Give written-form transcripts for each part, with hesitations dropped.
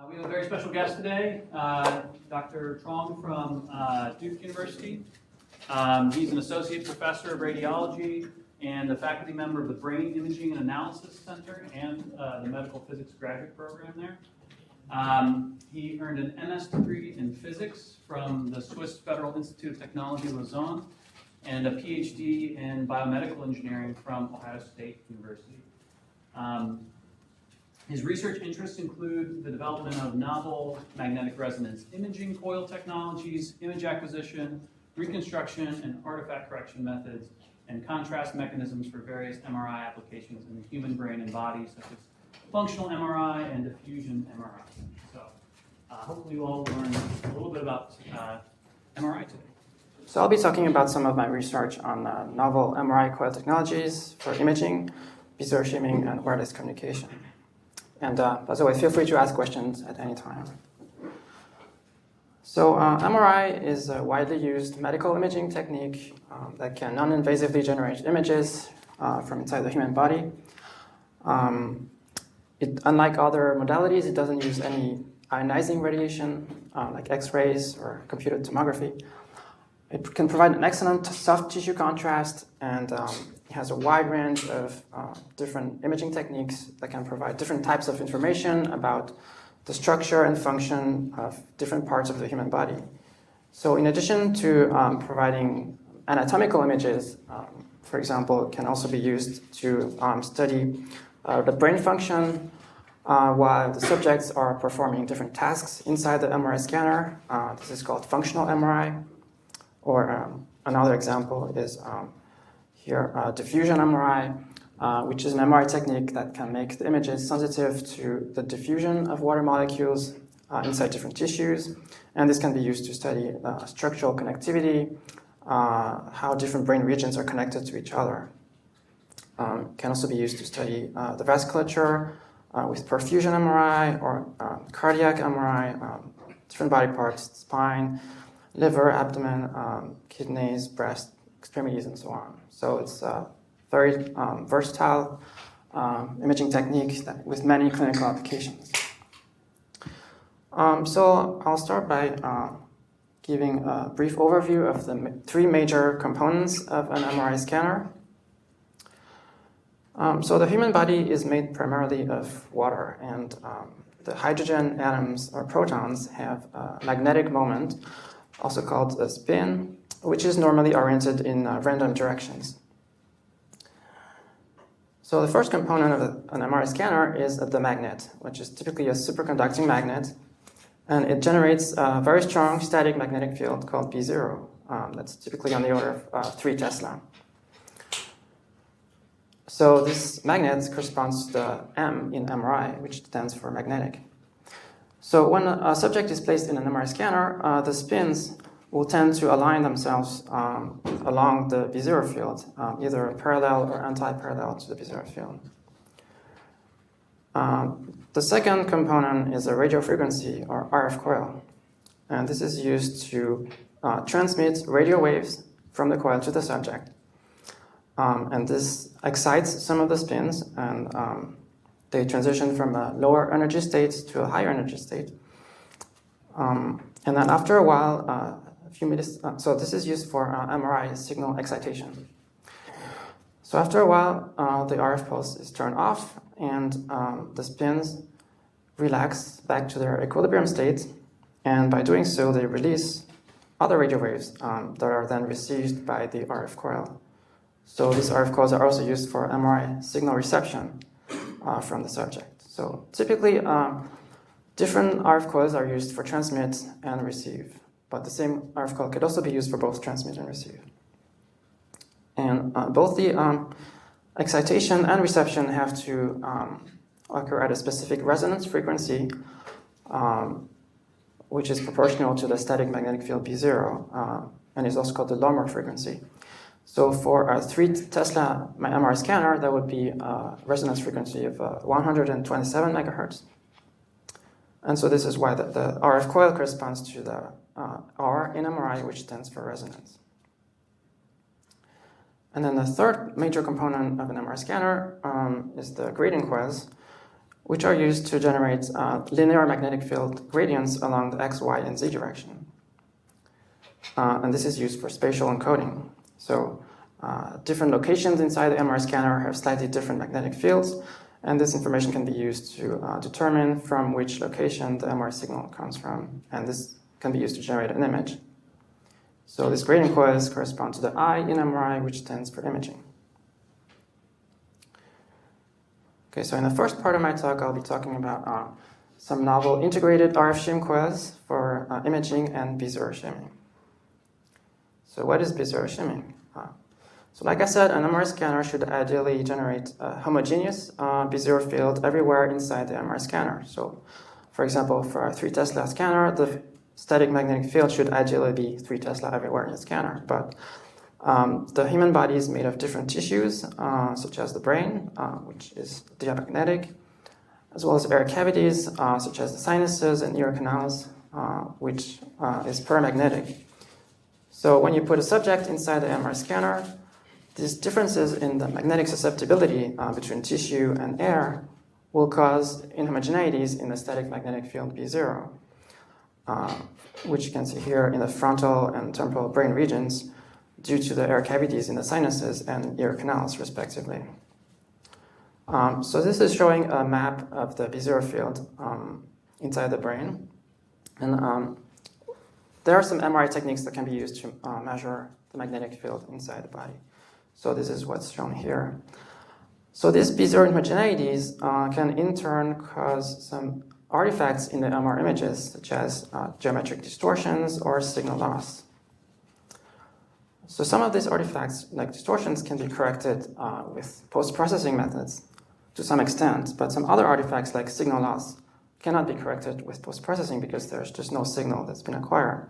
We have a very special guest today, Dr. Truong from Duke University. He's an associate professor of radiology and a faculty member of the Brain Imaging and Analysis Center and the Medical Physics graduate program there. He earned an MS degree in physics from the Swiss Federal Institute of Technology, Lausanne, and a PhD in biomedical engineering from Ohio State University. His research interests include the development of novel magnetic resonance imaging coil technologies, image acquisition, reconstruction, and artifact correction methods, and contrast mechanisms for various MRI applications in the human brain and body, such as functional MRI and diffusion MRI. So hopefully you all learn a little bit about MRI today. So I'll be talking about some of my research on novel MRI coil technologies for imaging, bezier shimming, and wireless communication. And as always, feel free to ask questions at any time. So MRI is a widely used medical imaging technique that can non-invasively generate images from inside the human body. Unlike other modalities, it doesn't use any ionizing radiation like X-rays or computed tomography. It can provide an excellent soft tissue contrast, and it has a wide range of different imaging techniques that can provide different types of information about the structure and function of different parts of the human body. So in addition to providing anatomical images, for example, it can also be used to study the brain function while the subjects are performing different tasks inside the MRI scanner. This is called functional MRI. Or another example is here diffusion MRI, which is an MRI technique that can make the images sensitive to the diffusion of water molecules inside different tissues. And this can be used to study structural connectivity, how different brain regions are connected to each other. It can also be used to study the vasculature with perfusion MRI or cardiac MRI, different body parts, spine, liver, abdomen, kidneys, breast, extremities, and so on. So it's a very versatile imaging technique with many clinical applications. So I'll start by giving a brief overview of the three major components of an MRI scanner. So the human body is made primarily of water, and the hydrogen atoms or protons have a magnetic moment, also called a spin, which is normally oriented in random directions. So the first component of an MRI scanner is the magnet, which is typically a superconducting magnet, and it generates a very strong static magnetic field called B0. That's typically on the order of 3 Tesla. So this magnet corresponds to the M in MRI, which stands for magnetic. So when a subject is placed in an MRI scanner, the spins will tend to align themselves along the B0 field, either parallel or anti-parallel to the B0 field. The second component is a radio frequency, or RF coil. And this is used to transmit radio waves from the coil to the subject. And this excites some of the spins, and they transition from a lower energy state to a higher energy state. And then after a while, a few minutes, so this is used for MRI signal excitation. So after a while, the RF pulse is turned off, and the spins relax back to their equilibrium state. And by doing so, they release other radio waves that are then received by the RF coil. So these RF coils are also used for MRI signal reception from the subject. So typically, different RF coils are used for transmit and receive, but the same RF coil could also be used for both transmit and receive. And both the excitation and reception have to occur at a specific resonance frequency, which is proportional to the static magnetic field B0, and is also called the Larmor frequency. So for a 3 Tesla MRI scanner, that would be a resonance frequency of 127 megahertz. And so this is why the RF coil corresponds to the R in MRI, which stands for resonance. And then the third major component of an MRI scanner is the grating coils, which are used to generate linear magnetic field gradients along the x, y, and z direction. And this is used for spatial encoding. So different locations inside the MRI scanner have slightly different magnetic fields, and this information can be used to determine from which location the MRI signal comes from, and this can be used to generate an image. So these gradient coils correspond to the I in MRI, which stands for imaging. Okay, so in the first part of my talk, I'll be talking about some novel integrated RF shim coils for imaging and B0 shimming. So what is B0 shimming? So like I said, an MRI scanner should ideally generate a homogeneous B0 field everywhere inside the MRI scanner. So for example, for a 3 Tesla scanner, the static magnetic field should ideally be 3 Tesla everywhere in the scanner. But the human body is made of different tissues, such as the brain, which is diamagnetic, as well as air cavities, such as the sinuses and ear canals, which is paramagnetic. So when you put a subject inside the MRI scanner, these differences in the magnetic susceptibility between tissue and air will cause inhomogeneities in the static magnetic field B0, which you can see here in the frontal and temporal brain regions due to the air cavities in the sinuses and ear canals, respectively. So this is showing a map of the B0 field inside the brain. And there are some MRI techniques that can be used to measure the magnetic field inside the body. So this is what's shown here. So these B0 homogeneities can in turn cause some artifacts in the MR images, such as geometric distortions or signal loss. So some of these artifacts, like distortions, can be corrected with post-processing methods to some extent, but some other artifacts, like signal loss, cannot be corrected with post-processing because there's just no signal that's been acquired.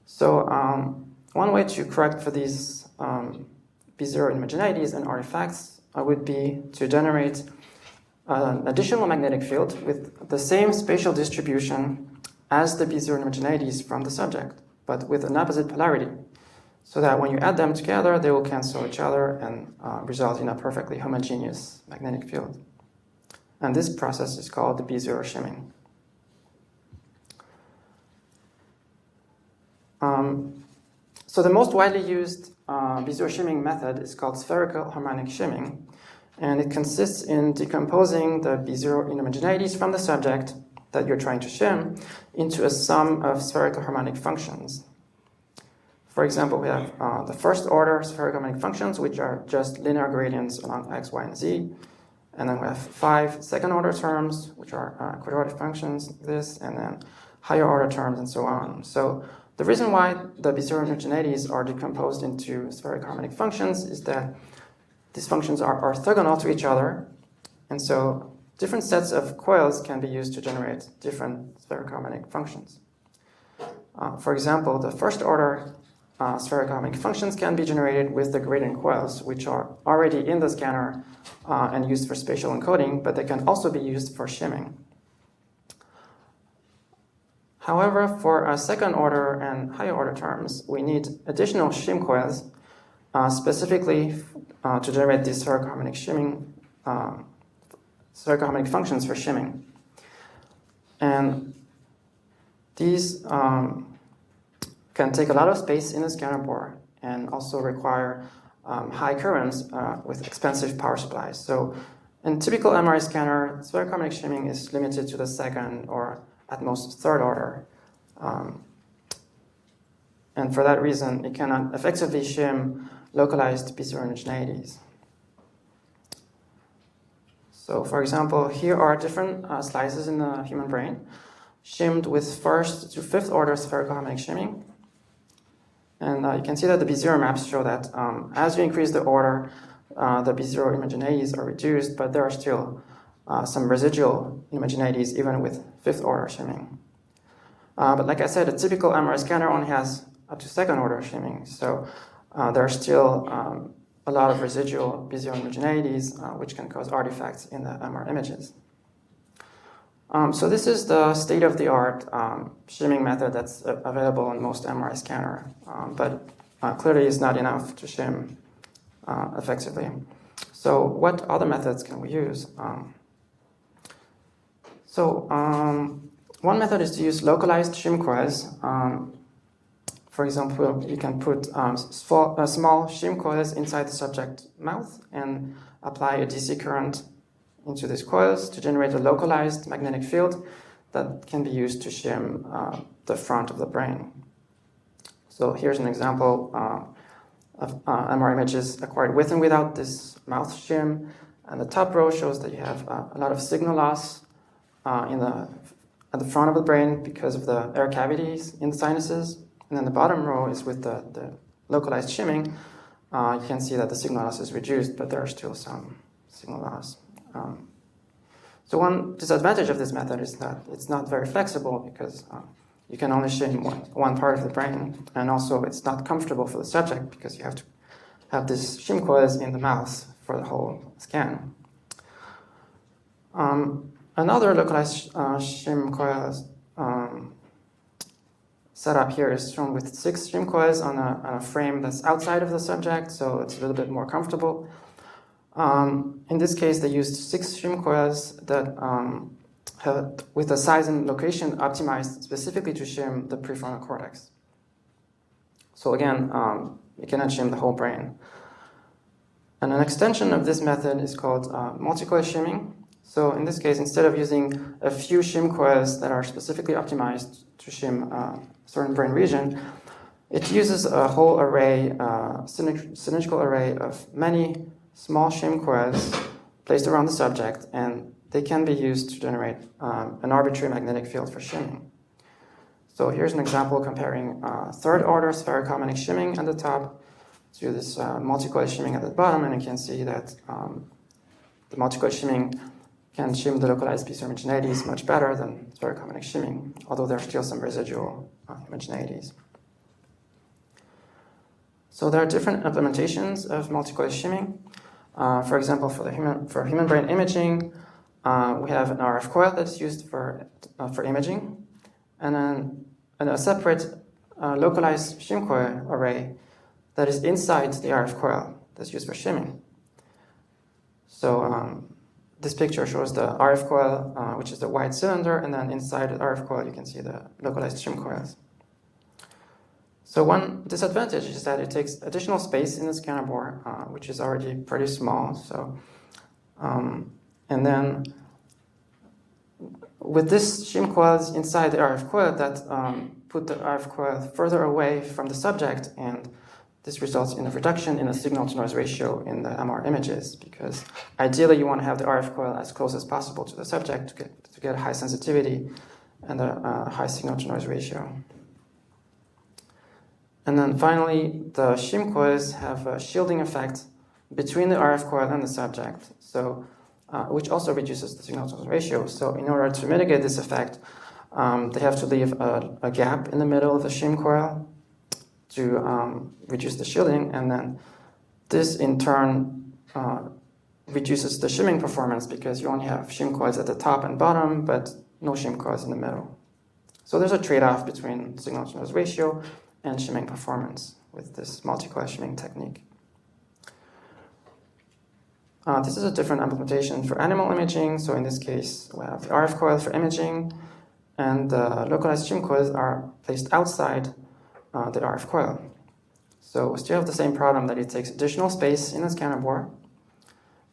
So one way to correct for these B0 homogeneities and artifacts would be to generate an additional magnetic field with the same spatial distribution as the B0 homogeneities from the subject, but with an opposite polarity, so that when you add them together, they will cancel each other and result in a perfectly homogeneous magnetic field. And this process is called the B0 shimming. So the most widely used B0 shimming method is called spherical harmonic shimming, and it consists in decomposing the B0 homogeneities from the subject that you're trying to shim into a sum of spherical harmonic functions. For example, we have the first order spherical harmonic functions, which are just linear gradients along x, y, and z. And then we have 5 second order terms, which are quadratic functions, like this, and then higher order terms, and so on. So the reason why the B0 homogeneities are decomposed into spherical harmonic functions is that these functions are orthogonal to each other, and so different sets of coils can be used to generate different spherical harmonic functions. For example, the first order spherical harmonic functions can be generated with the gradient coils, which are already in the scanner and used for spatial encoding, but they can also be used for shimming. However, for second order and higher order terms, we need additional shim coils specifically to generate these spherical harmonic shimming, spherical harmonic functions for shimming. And these can take a lot of space in the scanner board and also require high currents with expensive power supplies. So in typical MRI scanner, spherical harmonic shimming is limited to the second or at most third order. And for that reason, it cannot effectively shim localized B0 homogeneities. So for example, here are different slices in the human brain, shimmed with first to fifth order spherical harmonic shimming. And you can see that the B0 maps show that as you increase the order, the B0 homogeneities are reduced, but there are still some residual homogeneities even with fifth order shimming. But like I said, a typical MRI scanner only has up to second order shimming, so there are still a lot of residual B0 homogeneities which can cause artifacts in the MR images. So this is the state-of-the-art shimming method that's available in most MRI scanner, but clearly is not enough to shim effectively. So what other methods can we use? So one method is to use localized shim coils. For example, you can put small shim coils inside the subject mouth and apply a DC current into these coils to generate a localized magnetic field that can be used to shim the front of the brain. So here's an example of MRI images acquired with and without this mouth shim. And the top row shows that you have a lot of signal loss at the front of the brain because of the air cavities in the sinuses. And then the bottom row is with the localized shimming. You can see that the signal loss is reduced, but there are still some signal loss. So one disadvantage of this method is that it's not very flexible because you can only shim one part of the brain, and also it's not comfortable for the subject because you have to have these shim coils in the mouth for the whole scan. Another localized shim coil setup here is shown with 6 shim coils on a frame that's outside of the subject, so it's a little bit more comfortable. In this case, they used 6 shim coils that with the size and location optimized specifically to shim the prefrontal cortex. So again, you cannot shim the whole brain. And an extension of this method is called multi-coil shimming. So in this case, instead of using a few shim coils that are specifically optimized to shim a certain brain region, it uses a whole array, symmetrical array of many small shim coils placed around the subject, and they can be used to generate an arbitrary magnetic field for shimming. So here's an example comparing third-order spherical harmonic shimming at the top to this multi-coil shimming at the bottom, and you can see that the multi-coil shimming can shim the localized piece homogeneities much better than spherical harmonic shimming, although there are still some residual homogeneities. So there are different implementations of multi-coil shimming. For example, for human brain imaging, we have an RF coil that's used for imaging, and then a separate localized shim coil array that is inside the RF coil that's used for shimming. So this picture shows the RF coil, which is the white cylinder, and then inside the RF coil you can see the localized shim coils. So one disadvantage is that it takes additional space in the scanner bore, which is already pretty small. So, and then with this shim coils inside the RF coil, that put the RF coil further away from the subject, and this results in a reduction in the signal-to-noise ratio in the MR images, because ideally you want to have the RF coil as close as possible to the subject to get high sensitivity and a high signal-to-noise ratio. And then finally, the shim coils have a shielding effect between the RF coil and the subject, so which also reduces the signal-to-noise ratio. So in order to mitigate this effect, they have to leave a gap in the middle of the shim coil to reduce the shielding, and then this in turn reduces the shimming performance because you only have shim coils at the top and bottom, but no shim coils in the middle. So there's a trade-off between signal-to-noise ratio and shimming performance with this multi-coil shimming technique. This is a different implementation for animal imaging. So in this case, we have the RF coil for imaging, and the localized shim coils are placed outside the RF coil. So we still have the same problem that it takes additional space in the scanner bore,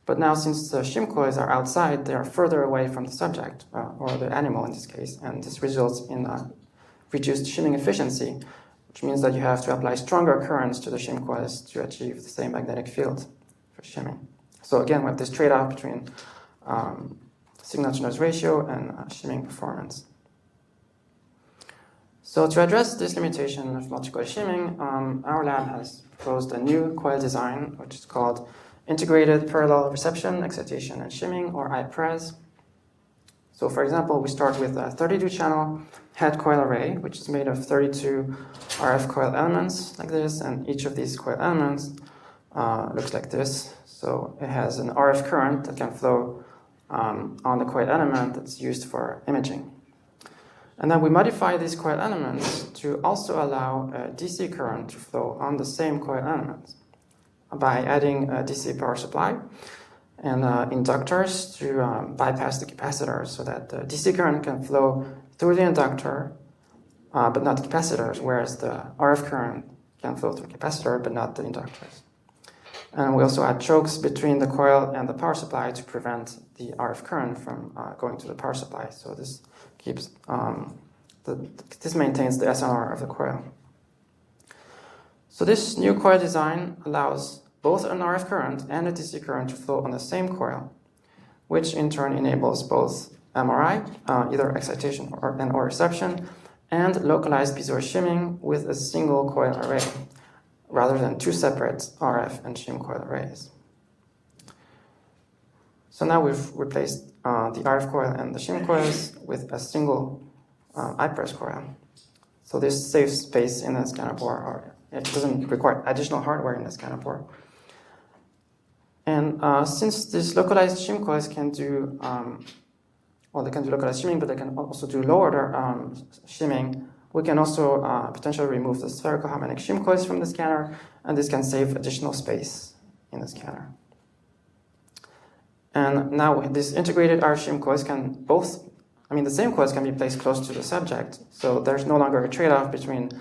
but now since the shim coils are outside, they are further away from the subject, or the animal in this case, and this results in reduced shimming efficiency, which means that you have to apply stronger currents to the shim coils to achieve the same magnetic field for shimming. So again, we have this trade-off between signal-to-noise ratio and shimming performance. So to address this limitation of multi-coil shimming, our lab has proposed a new coil design, which is called Integrated Parallel Reception, Excitation, and Shimming, or IPRES. So for example, we start with a 32-channel head coil array, which is made of 32 RF coil elements like this, and each of these coil elements looks like this. So it has an RF current that can flow on the coil element that's used for imaging. And then we modify these coil elements to also allow a DC current to flow on the same coil elements by adding a DC power supply and inductors to bypass the capacitors so that the DC current can flow through the inductor, but not the capacitors, whereas the RF current can flow through the capacitor, but not the inductors. And we also add chokes between the coil and the power supply to prevent the RF current from going to the power supply. So this keeps this maintains the SNR of the coil. So this new coil design allows both an RF current and a DC current to flow on the same coil, which in turn enables both MRI, either excitation or reception, and localized piezo shimming with a single coil array, rather than two separate RF and shim coil arrays. So now we've replaced the RF coil and the shim coils with a single I-press coil. So this saves space in the scanner board, or it doesn't require additional hardware in the scanner board. And since these localized shim coils can do, they can do localized shimming, but they can also do low order shimming, we can also potentially remove the spherical harmonic shim coils from the scanner, and this can save additional space in the scanner. And now these integrated RF shim coils can the same coils can be placed close to the subject, so there's no longer a trade-off between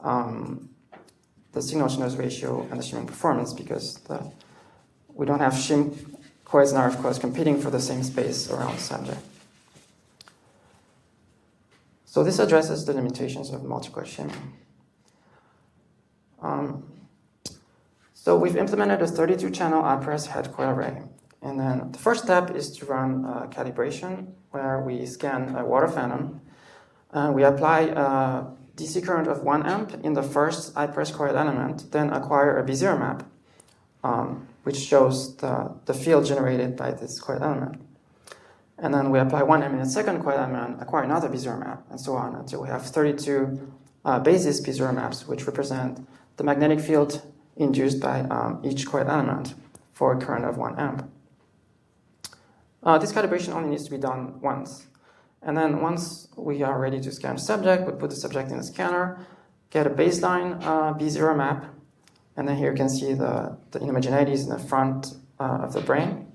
the signal-to-noise ratio and the shimming performance, because we don't have shim coils and RF coils competing for the same space around the subject. So this addresses the limitations of multi-coil shimming. So we've implemented a 32-channel I-press head coil array. And then the first step is to run calibration, where we scan a water phantom. We apply a DC current of 1 amp in the first I-press coil element, then acquire a B0 map, which shows the field generated by this coil element. And then we apply 1 amp in the second coil element, acquire another B0 map, and so on until we have 32 basis B0 maps, which represent the magnetic field induced by each coil element for a current of 1 amp. This calibration only needs to be done once. And then once we are ready to scan the subject, we put the subject in the scanner, get a baseline B0 map, and then here you can see the homogeneities in the front of the brain.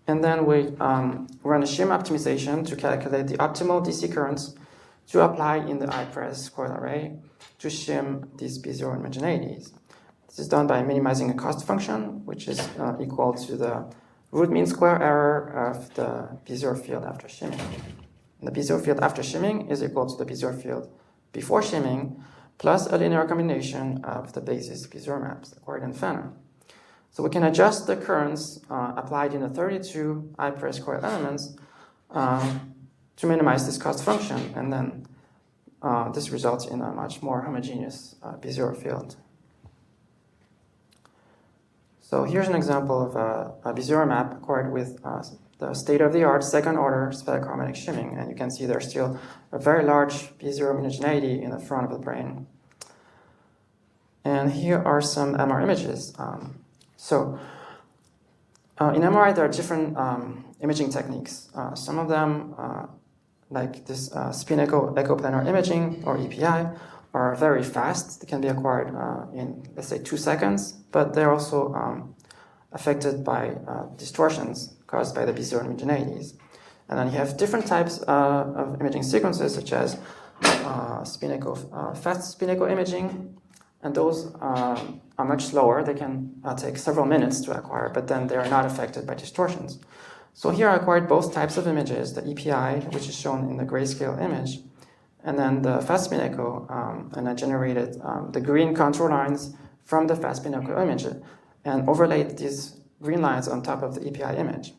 And then we run a shim optimization to calculate the optimal DC currents to apply in the I-press coil array to shim these B0 homogeneities. This is done by minimizing a cost function, which is equal to the root mean square error of the B0 field after shimming. And the B0 field after shimming is equal to the B0 field before shimming plus a linear combination of the basis B0 maps acquired in phantom. So we can adjust the currents applied in the 32 I-press coil elements to minimize this cost function, and then this results in a much more homogeneous B0 field. So here's an example of a B0 map acquired with the state-of-the-art second-order spherical harmonic shimming, and you can see there's still a very large B0 homogeneity in the front of the brain. And here are some MR images. So in MRI, there are different imaging techniques. Some of them, like this spin echoplanar imaging, or EPI, are very fast. They can be acquired in, let's say, 2 seconds, but they're also affected by distortions caused by the B0 homogeneities. And then you have different types of imaging sequences, such as fast spin echo imaging, and those are much slower. They can take several minutes to acquire, but then they are not affected by distortions. So here I acquired both types of images, the EPI, which is shown in the grayscale image, and then the fast spin echo, and I generated the green contour lines from the fast spin echo image and overlaid these green lines on top of the EPI image.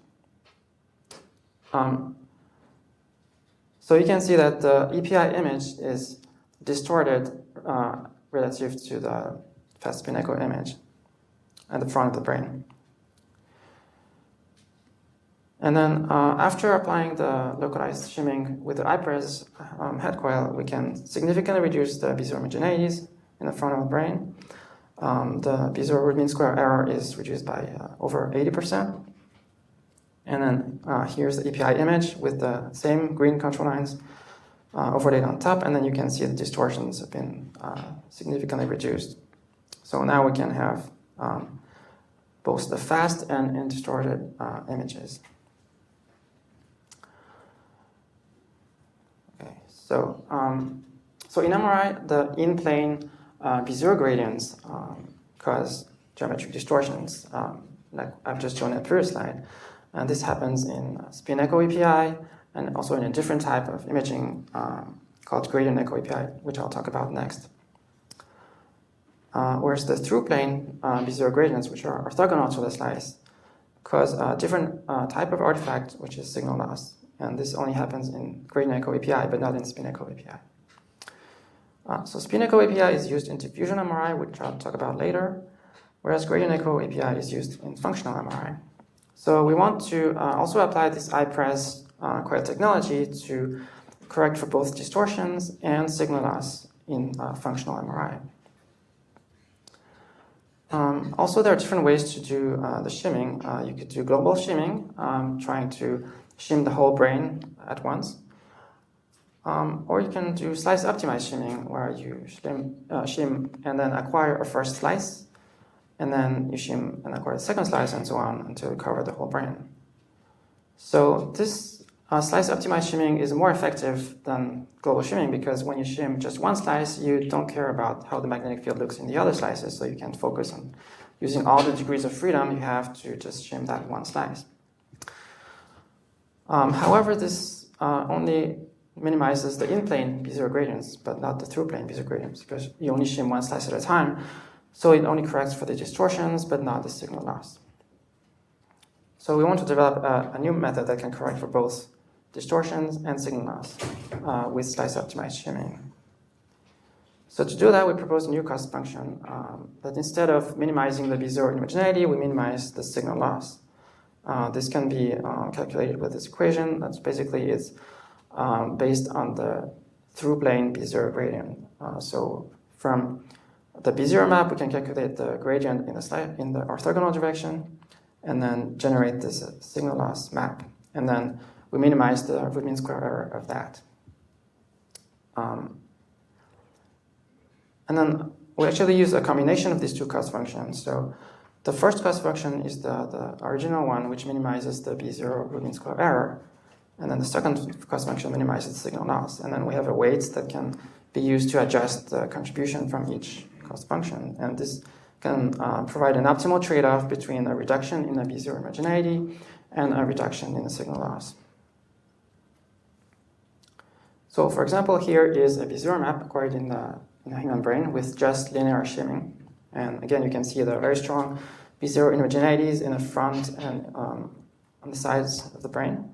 So you can see that the EPI image is distorted relative to the fast spin echo image at the front of the brain. And then after applying the localized shimming with the I-press head coil, we can significantly reduce the B0 homogeneities in the front of the brain. The B0 root mean square error is reduced by over 80%. And then here's the EPI image with the same green control lines overlaid on top, and then you can see the distortions have been significantly reduced. So now we can have both the fast and in distorted images. Okay, so in MRI, the in-plane B0 gradients cause geometric distortions, like I've just shown in the previous slide. And this happens in spin echo API and also in a different type of imaging called gradient echo API, which I'll talk about next. Whereas the through-plane B0 gradients, which are orthogonal to the slice, cause a different type of artifact, which is signal loss. And this only happens in gradient echo API, but not in spin echo API. So spin echo API is used in diffusion MRI, which I'll talk about later, whereas gradient echo API is used in functional MRI. So we want to also apply this iPres coil technology to correct for both distortions and signal loss in functional MRI. Also, there are different ways to do the shimming. You could do global shimming, trying to shim the whole brain at once. Or you can do slice optimized shimming, where you shim and then acquire a first slice, and then you shim and acquire the second slice, and so on until you cover the whole brain. So this slice optimized shimming is more effective than global shimming because when you shim just one slice, you don't care about how the magnetic field looks in the other slices, so you can focus on using all the degrees of freedom you have to just shim that one slice. However, this only minimizes the in-plane B0 gradients, but not the through-plane B0 gradients, because you only shim one slice at a time, so it only corrects for the distortions, but not the signal loss. So we want to develop a new method that can correct for both distortions and signal loss with slice-optimized shimming. So to do that, we propose a new cost function that instead of minimizing the B0 homogeneity, we minimize the signal loss. This can be calculated with this equation. That's basically it's based on the through-plane B0 gradient. So from the B0 map, we can calculate the gradient in the orthogonal direction, and then generate this signal loss map. And then we minimize the root mean square error of that. And then we actually use a combination of these two cost functions. So the first cost function is the original one, which minimizes the B0 root mean square error. And then the second cost function minimizes the signal loss. And then we have a weight that can be used to adjust the contribution from each cost function. And this can provide an optimal trade-off between a reduction in the B0 homogeneity and a reduction in the signal loss. So for example, here is a B0 map acquired in the human brain with just linear shimming. And again, you can see the very strong B0 homogeneities in the front and on the sides of the brain.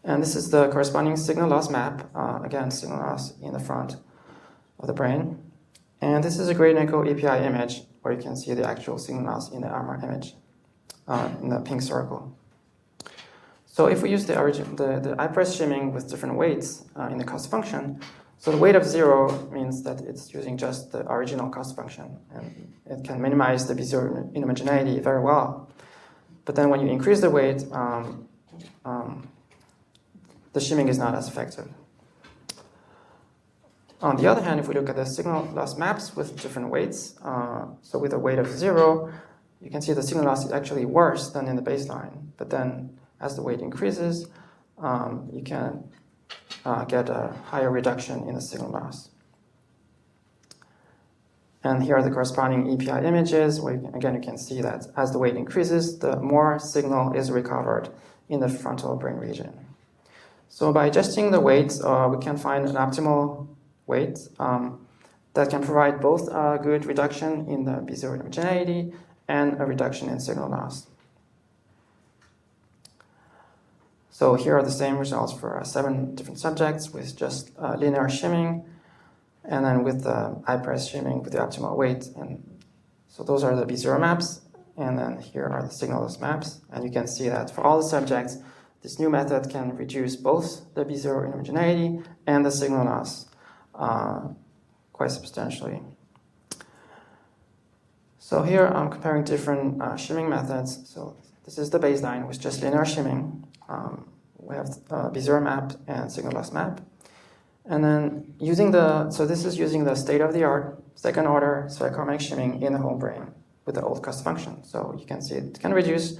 And this is the corresponding signal loss map. Again, signal loss in the front of the brain. And this is a gradient echo API image where you can see the actual signal loss in the MR image in the pink circle. So if we use the iPres shimming with different weights in the cost function, so the weight of 0 means that it's using just the original cost function, and it can minimize the B0 inhomogeneity very well. But then when you increase the weight, the shimming is not as effective. On the other hand, if we look at the signal loss maps with different weights, so with a weight of 0, you can see the signal loss is actually worse than in the baseline. But then as the weight increases, you can get a higher reduction in the signal loss. And here are the corresponding EPI images, where again you can see that as the weight increases, the more signal is recovered in the frontal brain region. So by adjusting the weights, we can find an optimal weight that can provide both a good reduction in the B0 homogeneity and a reduction in signal loss. So here are the same results for 7 different subjects with just linear shimming, and then with the iPres shimming with the optimal weight. And so those are the B0 maps, and then here are the signal loss maps. And you can see that for all the subjects, this new method can reduce both the B0 homogeneity and the signal loss quite substantially. So here I'm comparing different shimming methods. So this is the baseline with just linear shimming. We have B0 map and signal loss map. And then so this is using the state-of-the-art second-order spherical harmonic shimming in the whole brain. with the old cost function. So you can see it can reduce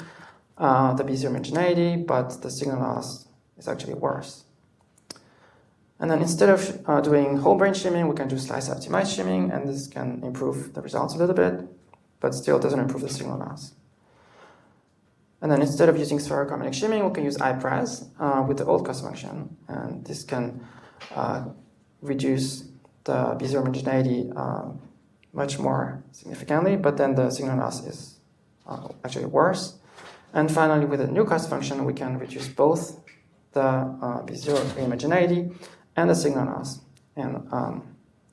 the Bezier homogeneity, but the signal loss is actually worse. And then instead of doing whole brain shimming, we can do slice optimized shimming, and this can improve the results a little bit, but still doesn't improve the signal loss. And then instead of using spheroharmonic shimming, we can use IPRES with the old cost function, and this can reduce the Bezier homogeneity much more significantly, but then the signal loss is actually worse. And finally, with the new cost function, we can reduce both the Bezier homogeneity and the signal loss. And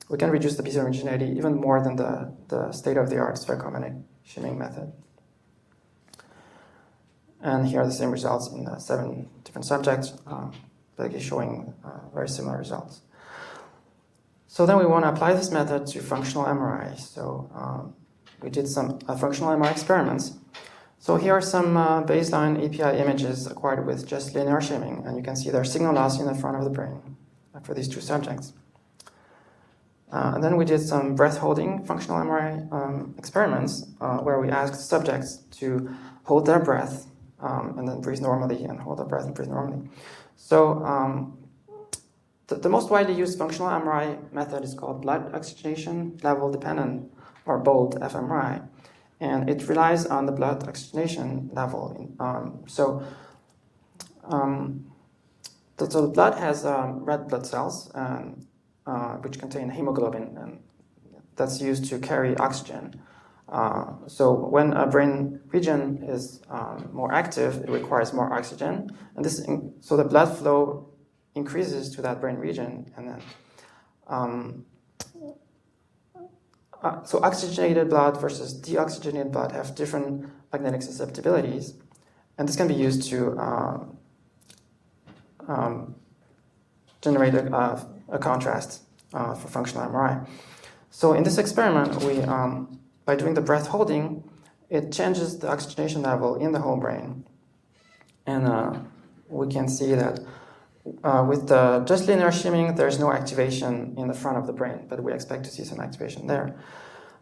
we can reduce the Bezier homogeneity even more than the state-of-the-art spheroharmonic shimming method. And here are the same results in 7 different subjects, basically showing very similar results. So then we want to apply this method to functional MRI. So we did some functional MRI experiments. So here are some baseline API images acquired with just linear shimming, and you can see there's signal loss in the front of the brain for these 2 subjects. And then we did some breath-holding functional MRI experiments where we asked subjects to hold their breath and then breathe normally, and hold their breath and breathe normally. So the most widely used functional MRI method is called blood oxygenation level dependent, or BOLD fMRI, and it relies on the blood oxygenation level. So the blood has red blood cells which contain hemoglobin, and that's used to carry oxygen. So when a brain region is more active, it requires more oxygen, and so the blood flow increases to that brain region, and then so oxygenated blood versus deoxygenated blood have different magnetic susceptibilities, and this can be used to generate a contrast for functional MRI. So in this experiment, we by doing the breath holding, it changes the oxygenation level in the whole brain, and we can see that with the just linear shimming, there's no activation in the front of the brain, but we expect to see some activation there.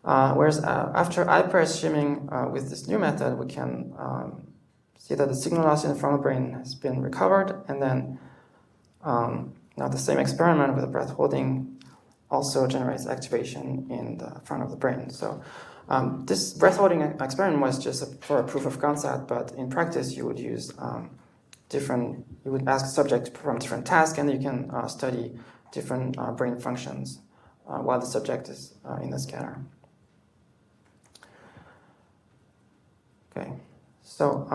Whereas after IPRES shimming with this new method, we can see that the signal loss in the front of the brain has been recovered, and then now the same experiment with the breath holding also generates activation in the front of the brain. So this breath holding experiment was just for a proof of concept, but in practice you would use you would ask the subject to perform different tasks, and you can study different brain functions while the subject is in the scanner. Okay, so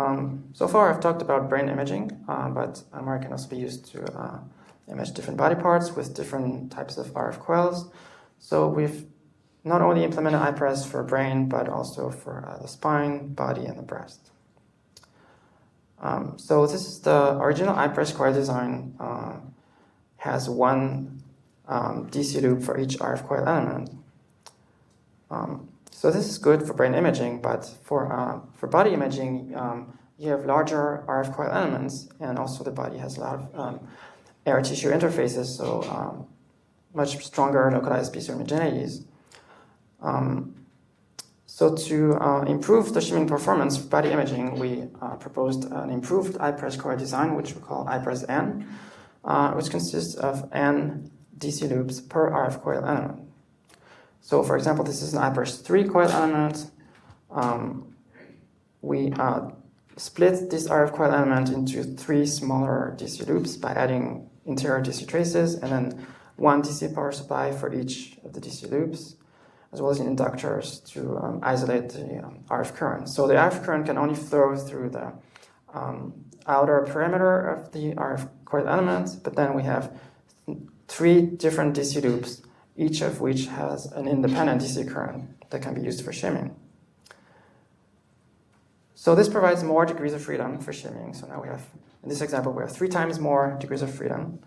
so far I've talked about brain imaging, but MRI can also be used to image different body parts with different types of RF coils. So we've not only implemented IPRES for brain, but also for the spine, body, and the breast. So this is the original IPRES coil design. Has one DC loop for each RF coil element. So this is good for brain imaging, but for body imaging, you have larger RF coil elements, and also the body has a lot of air tissue interfaces, so much stronger localized Bezier homogeneities. So to improve the shimming performance for body imaging, we proposed an improved IPRES coil design, which we call IPRES-N, which consists of N DC loops per RF coil element. So for example, this is an IPRES-3 coil element. We split this RF coil element into 3 smaller DC loops by adding interior DC traces, and then 1 DC power supply for each of the DC loops, as well as inductors to isolate the RF current. So the RF current can only flow through the outer perimeter of the RF coil element, but then we have 3 different DC loops, each of which has an independent DC current that can be used for shimming. So this provides more degrees of freedom for shimming. So now we have, in this example, we have 3 times more degrees of freedom.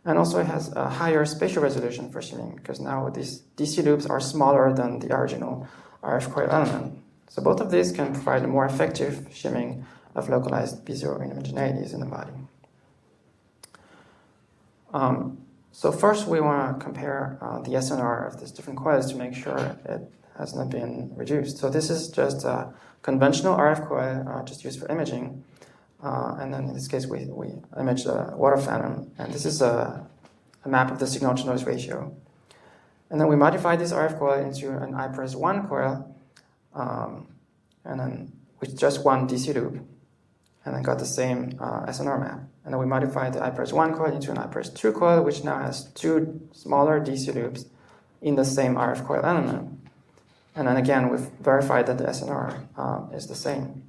And also it has a higher spatial resolution for shimming, because now these DC loops are smaller than the original RF coil element. So both of these can provide a more effective shimming of localized Bezier homogeneities in the body. So first we want to compare the SNR of these different coils to make sure it has not been reduced. So this is just a conventional RF coil just used for imaging. And then in this case we image the water phantom. And this is a map of the signal-to-noise ratio. And then we modify this RF coil into an I+1 coil, and then with just one DC loop, and then got the same SNR map. And then we modified the I+1 coil into an I+2 coil, which now has two smaller DC loops in the same RF coil element. And then again, we've verified that the SNR is the same.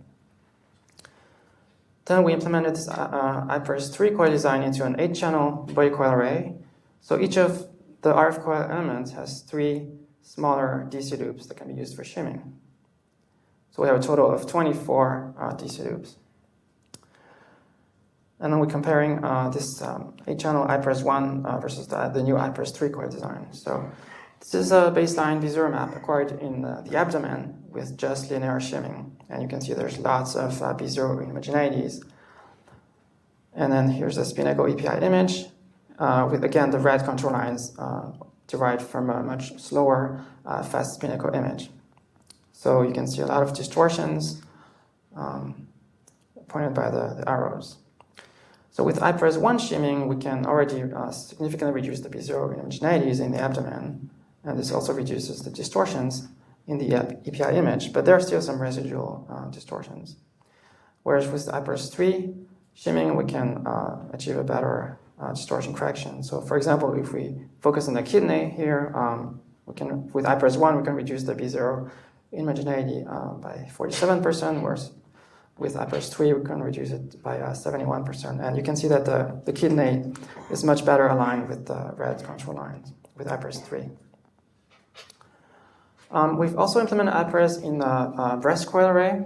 Then we implemented this I+3 coil design into an 8-channel body coil array. So each of the RF coil elements has 3 smaller DC loops that can be used for shimming. So we have a total of 24 DC loops. And then we're comparing this 8-channel I+1 versus the new I+3 coil design. So this is a baseline B0 map acquired in the abdomen with just linear shimming. And you can see there's lots of B0 homogeneities. And then here's a spin echo EPI image with, again, the red control lines derived from a much slower fast spin echo image. So you can see a lot of distortions pointed by the arrows. So with I+1 shimming, we can already significantly reduce the B0 homogeneities in the abdomen. And this also reduces the distortions in the EPI image, but there are still some residual distortions. Whereas with I+3 shimming, we can achieve a better distortion correction. So for example, if we focus on the kidney here, with I+1, we can reduce the B0 homogeneity by 47%, whereas with I+3, we can reduce it by 71%. And you can see that the kidney is much better aligned with the red control lines with I+3. We've also implemented I+ in the breast coil array.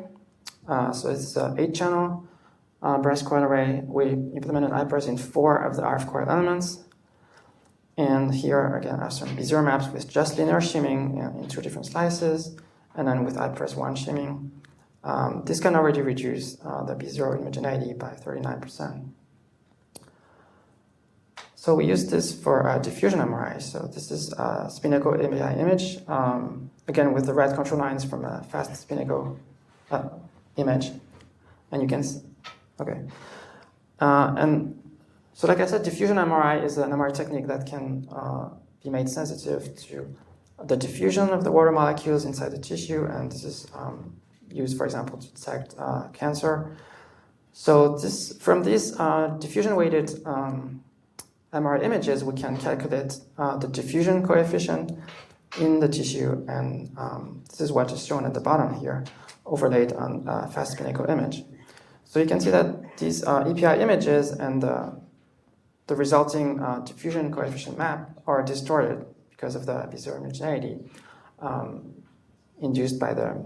So it's an 8-channel breast coil array. We implemented I+ in 4 of the RF coil elements. And here, again, I have some B0 maps with just linear shimming in 2 different slices, and then with I+1 shimming. This can already reduce the B0 homogeneity by 39%. So we use this for diffusion MRI. So this is a spin echo EPI image, again with the red control lines from a fast spin echo image. And you can see, okay. And so like I said, diffusion MRI is an MRI technique that can be made sensitive to the diffusion of the water molecules inside the tissue, and this is used, for example, to detect cancer. So from these diffusion-weighted MRI images, we can calculate the diffusion coefficient in the tissue, and this is what is shown at the bottom here, overlaid on a fast spin echo image. So you can see that these EPI images and the resulting diffusion coefficient map are distorted because of the B0 homogeneity induced by the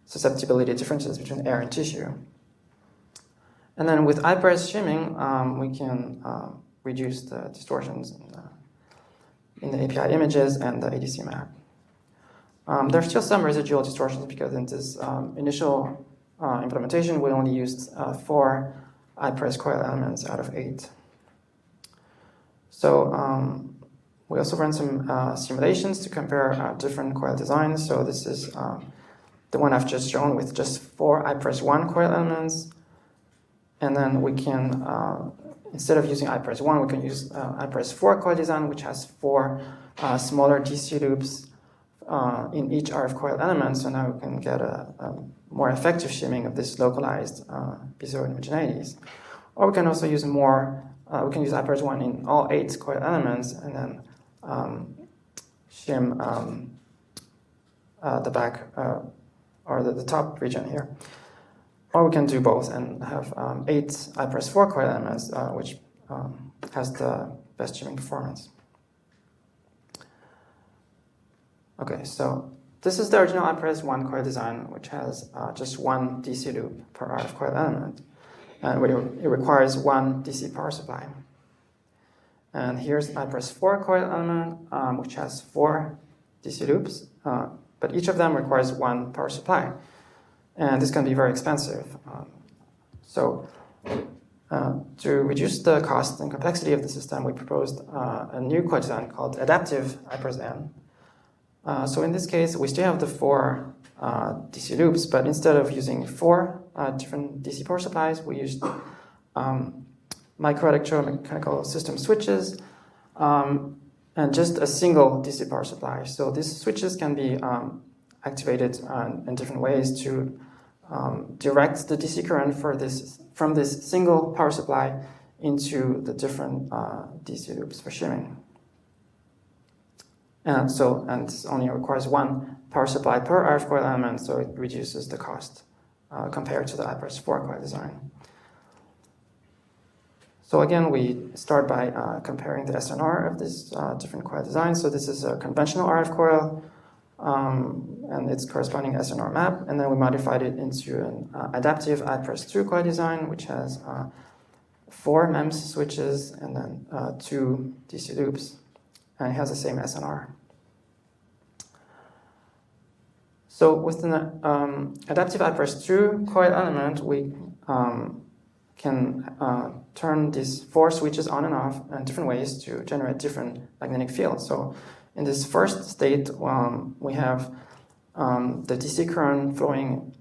susceptibility differences between air and tissue. And then with I+ shimming, we can reduce the distortions in the API images and the ADC map. There's still some residual distortions because in this initial implementation, we only used 4 I+ coil elements out of 8. So we also ran some simulations to compare different coil designs. So this is the one I've just shown with just 4 I+1 coil elements. And then we can, instead of using I+1, we can use I+4 coil design, which has 4 smaller DC loops in each RF coil element. So now we can get a more effective shimming of this localized B0 homogeneities. Or we can also use more, we can use I+1 in all 8 coil elements and then shim the back or the top region here. Or we can do both and have 8 I+4 coil elements, which has the best shimming performance. Okay, so this is the original I+1 coil design, which has just 1 DC loop per RF coil element. And it requires 1 DC power supply. And here's I+4 coil element, which has 4 DC loops, but each of them requires 1 power supply. And this can be very expensive. So To reduce the cost and complexity of the system, we proposed a new coil design called adaptive I+N. So in this case, we still have the 4 DC loops, but instead of using 4 different DC power supplies, we used microelectromechanical system switches and just a single DC power supply. So these switches can be activated in different ways to direct the DC current from this single power supply into the different DC loops for shimming. And this only requires 1 power supply per RF coil element, so it reduces the cost compared to the I+4 coil design. So again, we start by comparing the SNR of these different coil designs. So this is a conventional RF coil and its corresponding SNR map, and then we modified it into an adaptive I+2 coil design, which has 4 MEMS switches and then 2 DC loops, and it has the same SNR. So with an adaptive I+2 coil element, we can turn these 4 switches on and off in different ways to generate different magnetic fields. So in this first state, we have the DC current flowing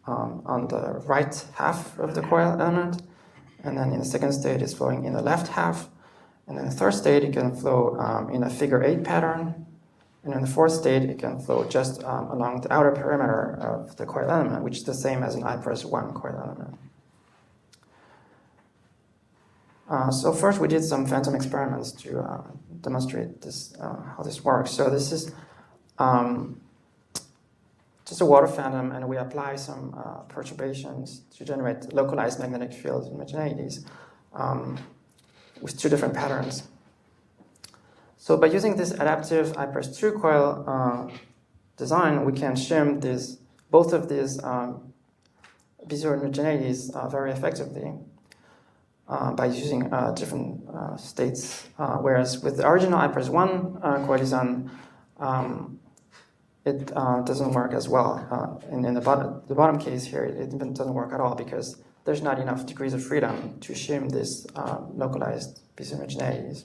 on the right half of the coil element, and then in the second state, it's flowing in the left half, and in the third state, it can flow in a figure 8 pattern, and in the fourth state, it can flow just along the outer perimeter of the coil element, which is the same as an I+1 coil element. So first we did some phantom experiments to demonstrate this, how this works. So this is just a water phantom, and we apply some perturbations to generate localized magnetic fields and homogeneities with 2 different patterns. So by using this adaptive I+2 coil design, we can shim both of these B0 homogeneities very effectively. By using different states, whereas with the original I+1 coil design, it doesn't work as well. And in the bottom case here, it even doesn't work at all because there's not enough degrees of freedom to shim these localized B0 homogeneities.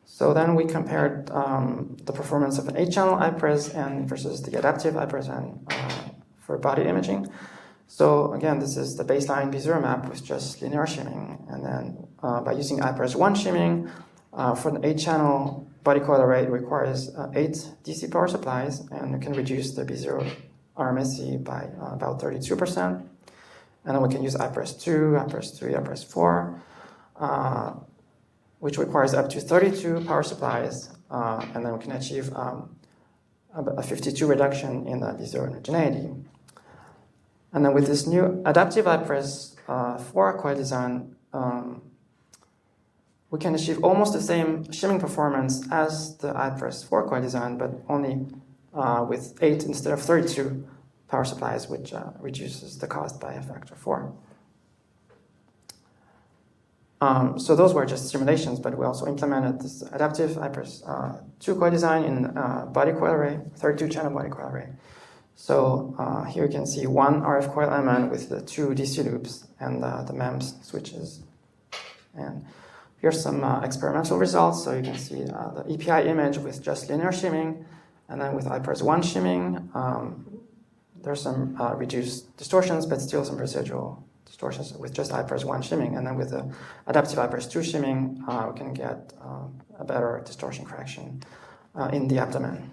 So then we compared the performance of an 8-channel I+N versus the adaptive I+N for body imaging. So again, this is the baseline B0 map with just linear shimming. And then by using I+1 shimming, for an 8-channel body coil array, it requires 8 DC power supplies, and we can reduce the B0 RMSE by about 32%. And then we can use I+2, I+3, I+4, which requires up to 32 power supplies, and then we can achieve a 52 reduction in the B0 homogeneity. And then with this new adaptive I+4 coil design, we can achieve almost the same shimming performance as the I+4 coil design, but only with 8 instead of 32 power supplies, which reduces the cost by a factor of 4. So those were just simulations, but we also implemented this adaptive I+2 coil design in a body coil array, 32-channel body coil array. So here you can see 1 RF coil element with the 2 DC loops and the MEMS switches. And here's some experimental results. So you can see the EPI image with just linear shimming, and then with I+1 shimming, there's some reduced distortions, but still some residual distortions with just I+1 shimming. And then with the adaptive I+2 shimming, we can get a better distortion correction in the abdomen.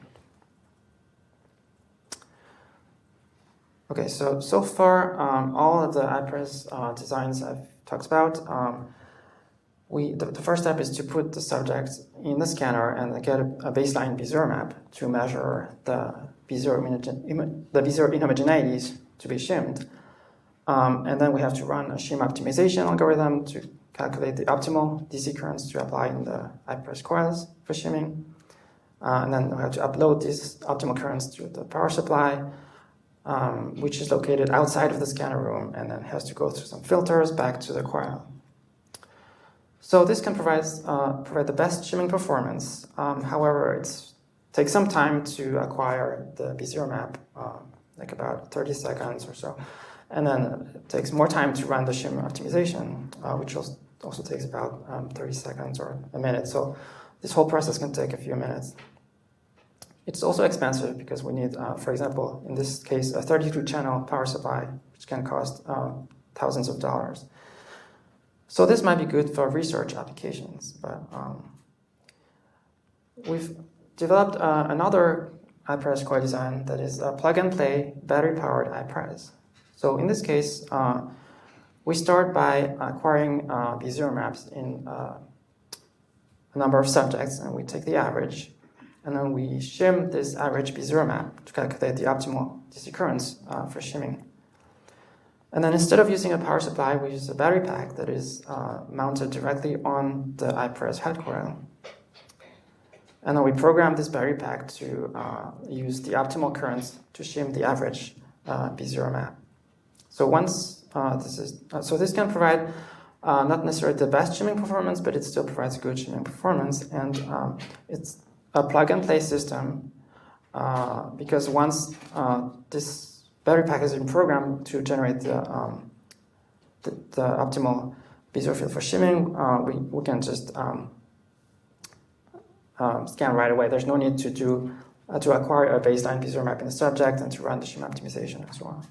Okay, so far, all of the I+, designs I've talked about, the first step is to put the subject in the scanner and get a baseline B0 map to measure the B0 inhomogeneities to be shimmed. And then we have to run a shim optimization algorithm to calculate the optimal DC currents to apply in the I+ coils for shimming. And then we have to upload these optimal currents to the power supply, which is located outside of the scanner room, and then has to go through some filters back to the coil. So this can provide the best shimming performance. However, it takes some time to acquire the B0 map, like about 30 seconds or so. And then it takes more time to run the shim optimization, which also takes about 30 seconds or a minute. So this whole process can take a few minutes. It's also expensive because we need, for example, in this case, a 32-channel power supply, which can cost thousands of dollars. So this might be good for research applications, but we've developed another iPres coil design that is a plug-and-play battery-powered iPres. So in this case, we start by acquiring B0 maps in a number of subjects, and we take the average, and then we shim this average B0 map to calculate the optimal DC currents for shimming. And then instead of using a power supply, we use a battery pack that is mounted directly on the iPres head coil. And then we program this battery pack to use the optimal currents to shim the average B0 map. So once this can provide not necessarily the best shimming performance, but it still provides good shimming performance. And it's a plug-and-play system because once this battery pack has been programmed to generate the optimal B0 field for shimming, we can just scan right away. There's no need to acquire a baseline B0 map in the subject and to run the shim optimization and so on.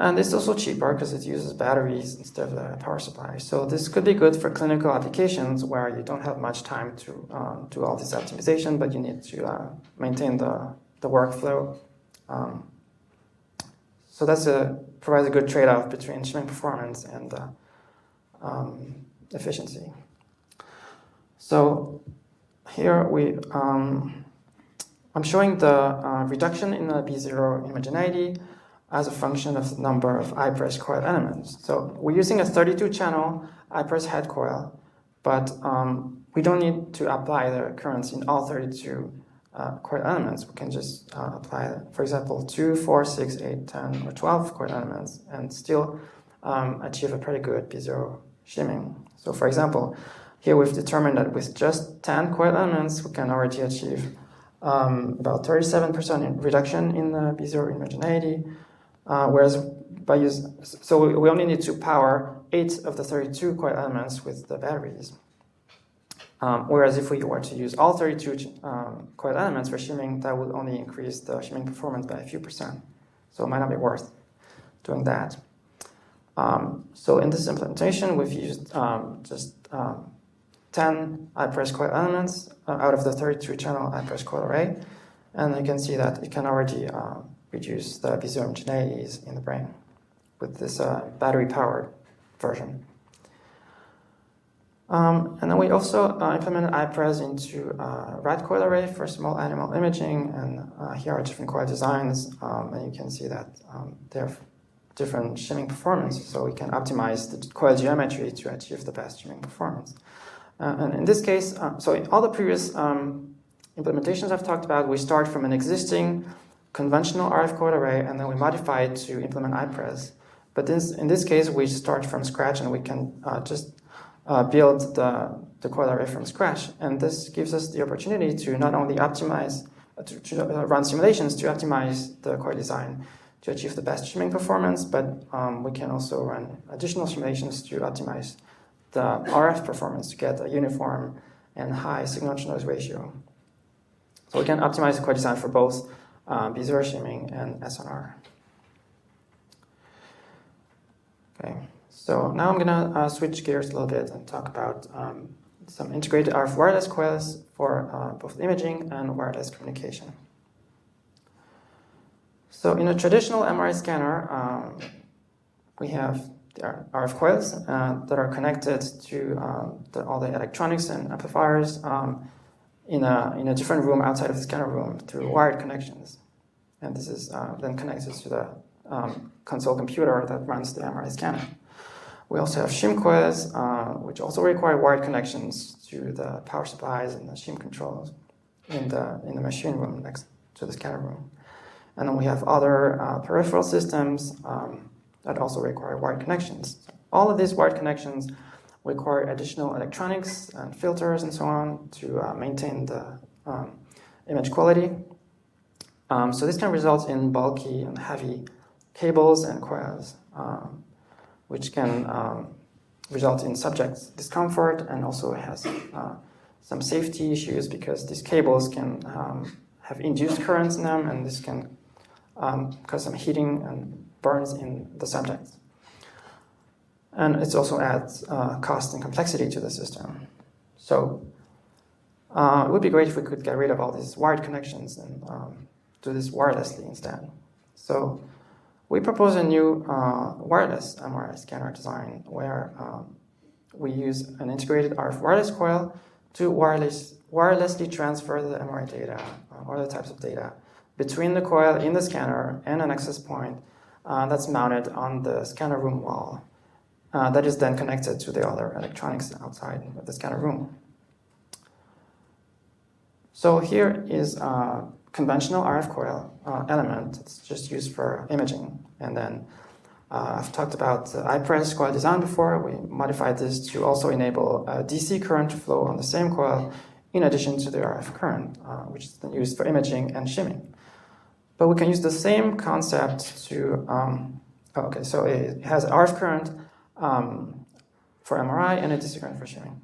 And it's also cheaper because it uses batteries instead of a power supply. So this could be good for clinical applications where you don't have much time to do all this optimization, but you need to maintain the workflow. So that's provides a good trade-off between shimming performance and efficiency. So here I'm showing the reduction in the B0 homogeneity as a function of the number of iPres coil elements. So we're using a 32-channel iPres head coil, but we don't need to apply the currents in all 32 coil elements. We can just apply, for example, 2, 4, 6, 8, 10, or 12 coil elements and still achieve a pretty good B0 shimming. So for example, here we've determined that with just 10 coil elements, we can already achieve about 37% reduction in the B0 homogeneity. Whereas we only need to power 8 of the 32 coil elements with the batteries. Whereas if we were to use all 32 coil elements for shimming, that would only increase the shimming performance by a few percent. So it might not be worth doing that. So in this implementation, we've used just 10 iPres coil elements out of the 32-channel iPres coil array. And you can see that it can already reduce the B0 homogeneities in the brain with this battery-powered version. And then we also implemented iPres into a rat coil array for small animal imaging, and here are different coil designs, and you can see that they have different shimming performance, so we can optimize the coil geometry to achieve the best shimming performance. And in this case, so in all the previous implementations I've talked about, we start from an existing conventional RF coil array, and then we modify it to implement iPres. But in this case, we start from scratch, and we can just build the coil array from scratch. And this gives us the opportunity to not only optimize, to run simulations to optimize the coil design to achieve the best shimming performance, but we can also run additional simulations to optimize the RF performance to get a uniform and high signal-to-noise ratio. So we can optimize the coil design for both B0 shimming and SNR. Okay, so now I'm gonna switch gears a little bit and talk about some integrated RF wireless coils for both imaging and wireless communication. So in a traditional MRI scanner, we have the RF coils that are connected to all the electronics and amplifiers in a different room outside of the scanner room through wired connections. And this is then connected to the console computer that runs the MRI scanner. We also have shim coils, which also require wired connections to the power supplies and the shim controls in the machine room next to the scanner room. And then we have other peripheral systems that also require wired connections. All of these wired connections require additional electronics and filters and so on to maintain the image quality. So this can result in bulky and heavy cables and coils, which can result in subjects' discomfort, and also has some safety issues because these cables can have induced currents in them, and this can cause some heating and burns in the subjects. And it also adds cost and complexity to the system. So it would be great if we could get rid of all these wired connections and do this wirelessly instead. So we propose a new wireless MRI scanner design where we use an integrated RF wireless coil to wirelessly transfer the MRI data, or other types of data, between the coil in the scanner and an access point that's mounted on the scanner room wall. That is then connected to the other electronics outside of the scanner room. So here is a conventional RF coil element. It's just used for imaging. And then I've talked about the iPress coil design before. We modified this to also enable a DC current to flow on the same coil in addition to the RF current, which is then used for imaging and shimming. But we can use the same concept to, so it has RF current for MRI and a DC current for shimming.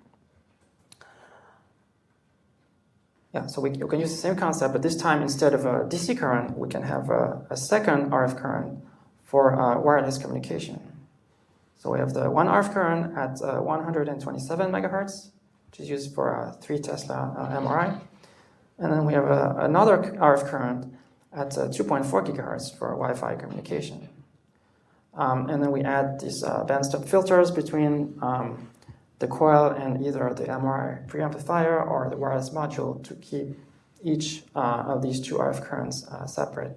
Yeah, so you can use the same concept, but this time instead of a DC current, we can have a second RF current for wireless communication. So we have the one RF current at 127 megahertz, which is used for a 3 Tesla MRI. And then we have another RF current at 2.4 gigahertz for Wi-Fi communication. And then we add these bandstop filters between the coil and either the MRI preamplifier or the wireless module to keep each of these two RF currents separate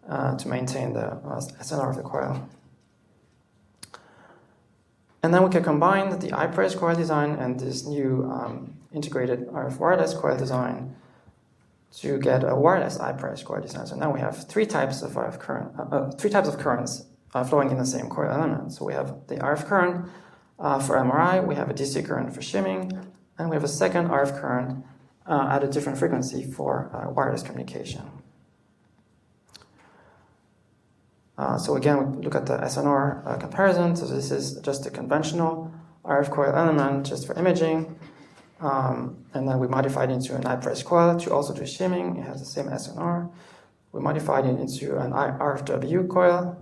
to maintain the SNR of the coil. And then we can combine the iPress coil design and this new integrated RF wireless coil design to get a wireless iPress coil design. So now we have three types of RF current, three types of currents flowing in the same coil element. So we have the RF current for MRI, we have a DC current for shimming, and we have a second RF current at a different frequency for wireless communication. So again, we look at the SNR comparison. So this is just a conventional RF coil element just for imaging. And then we modified it into an iPress coil to also do shimming. It has the same SNR. We modified it into an RFW coil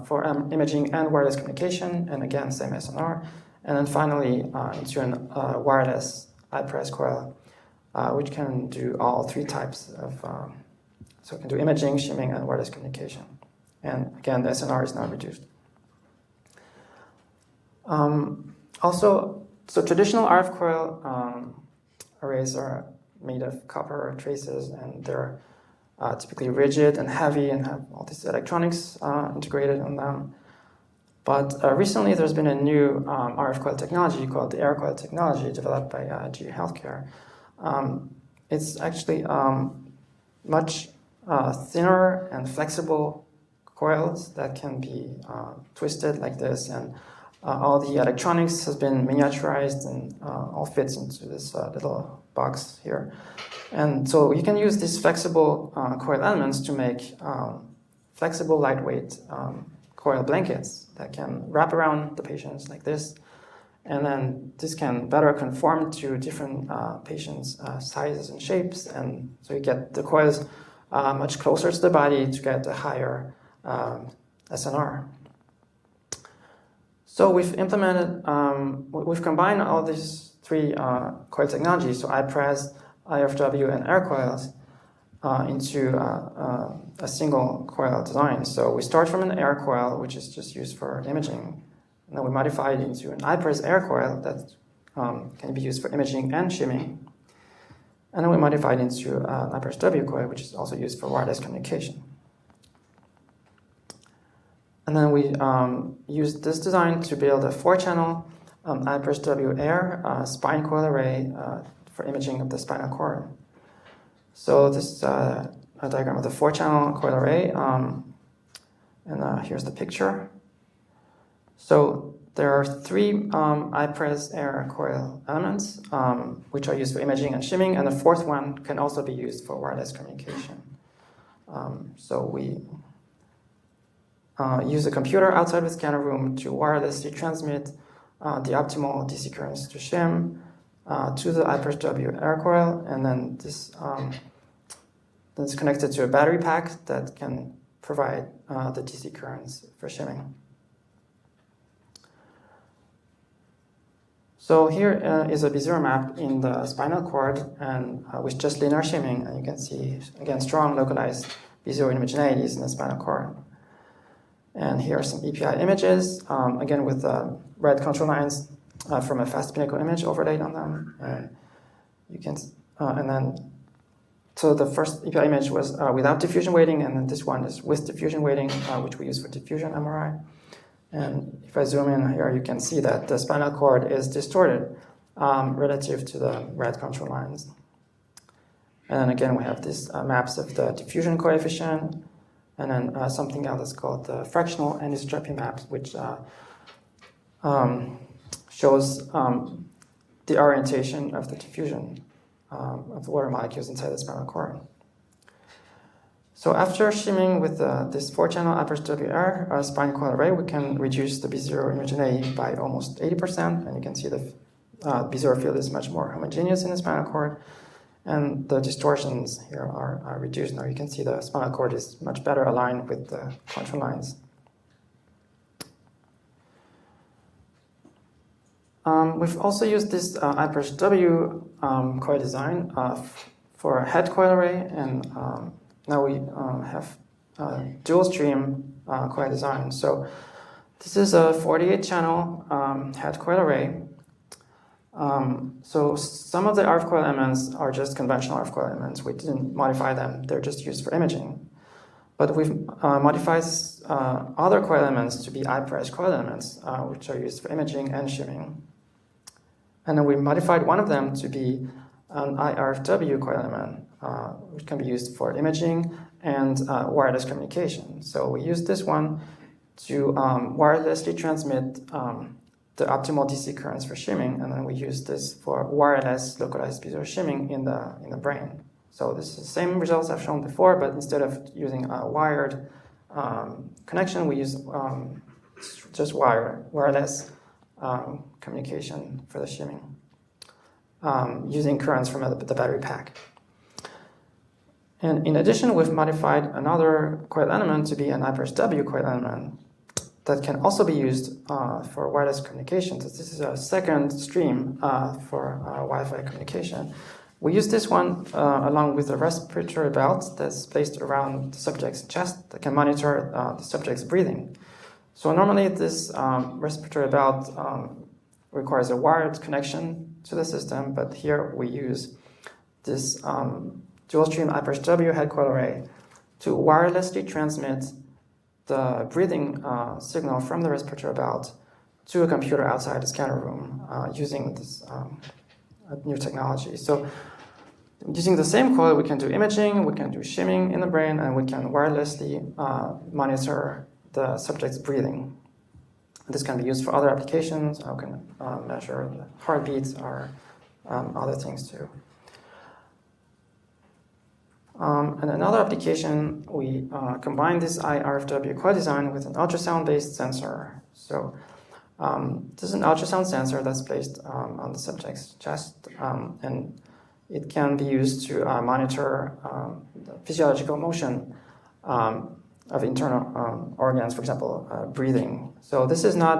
for imaging and wireless communication, and again, same SNR. And then finally, into a wireless iPress coil, which can do all three types of, so it can do imaging, shimming, and wireless communication. And again, the SNR is now reduced. Also, so traditional RF coil arrays are made of copper traces, and they're typically rigid and heavy and have all these electronics integrated on them. But recently there's been a new RF coil technology called the air coil technology developed by GE Healthcare. It's actually much thinner and flexible coils that can be twisted like this, and all the electronics has been miniaturized and all fits into this little box here. And so you can use these flexible coil elements to make flexible, lightweight coil blankets that can wrap around the patients like this. And then this can better conform to different patients' sizes and shapes. And so you get the coils much closer to the body to get a higher SNR. So we've implemented, we've combined all these three coil technologies, so iPress, IFW, and air coils, into a single coil design. So we start from an air coil, which is just used for imaging, and then we modify it into an iPress air coil that can be used for imaging and shimming. And then we modify it into an iPress W coil, which is also used for wireless communication. And then we used this design to build a 4-channel iPress W Air spine coil array for imaging of the spinal cord. So this is a diagram of the 4-channel coil array, and here's the picture. So there are 3 iPress Air coil elements, which are used for imaging and shimming, and the 4th one can also be used for wireless communication. So we use a computer outside the scanner room to wirelessly transmit the optimal DC currents to shim to the I/W air coil, and then this is connected to a battery pack that can provide the DC currents for shimming. So here is a B0 map in the spinal cord and with just linear shimming, and you can see again strong localized B0 homogeneities in the spinal cord. And here are some EPI images, again with red control lines from a fast pinnacle image overlaid on them. And you can, so the first EPI image was without diffusion weighting, and then this one is with diffusion weighting, which we use for diffusion MRI. And if I zoom in here, you can see that the spinal cord is distorted relative to the red control lines. And then again, we have these maps of the diffusion coefficient, and then something else called the fractional anisotropy maps, which shows the orientation of the diffusion of the water molecules inside the spinal cord. So after shimming with this 4-channel I/W spinal coil array, we can reduce the B0 homogeneity by almost 80%, and you can see the B0 field is much more homogeneous in the spinal cord, and the distortions here are reduced. Now you can see the spinal cord is much better aligned with the control lines. We've also used this I/W coil design for a head coil array, and now we have dual stream coil design. So this is a 48-channel head coil array. So some of the RF coil elements are just conventional RF coil elements. We didn't modify them. They're just used for imaging. But we've modified other coil elements to be I-pressed coil elements, which are used for imaging and shimming. And then we modified one of them to be an IRFW coil element, which can be used for imaging and wireless communication. So we use this one to wirelessly transmit the optimal DC currents for shimming, and then we use this for wireless localized B0 shimming in the brain. So this is the same results I've shown before, but instead of using a wired connection, we use just wireless communication for the shimming, using currents from the battery pack. And in addition, we've modified another coil element to be an I/W coil element that can also be used for wireless communication. So this is a second stream for Wi-Fi communication. We use this one along with a respiratory belt that's placed around the subject's chest that can monitor the subject's breathing. So normally this respiratory belt requires a wired connection to the system, but here we use this dual stream I/W head coil array to wirelessly transmit the breathing signal from the respiratory belt to a computer outside the scanner room using this new technology. So using the same coil, we can do imaging, we can do shimming in the brain, and we can wirelessly monitor the subject's breathing. This can be used for other applications. We can measure the heartbeats or other things too. And another application, we combine this IRFW coil design with an ultrasound-based sensor. So this is an ultrasound sensor that's placed on the subject's chest, and it can be used to monitor the physiological motion of internal organs, for example, breathing. So this is not,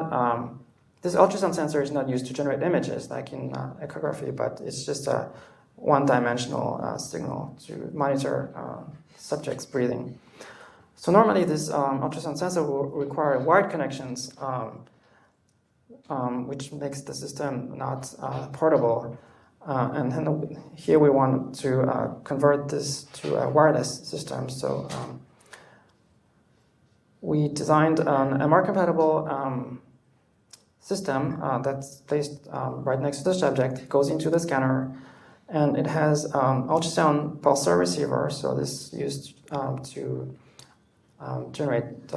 this ultrasound sensor is not used to generate images like in echography, but it's just a one-dimensional signal to monitor subject's breathing. So normally this ultrasound sensor will require wired connections, which makes the system not portable. And then here we want to convert this to a wireless system. So we designed an MR-compatible system that's placed right next to the subject, goes into the scanner, and it has ultrasound pulsar receiver. So this is used to generate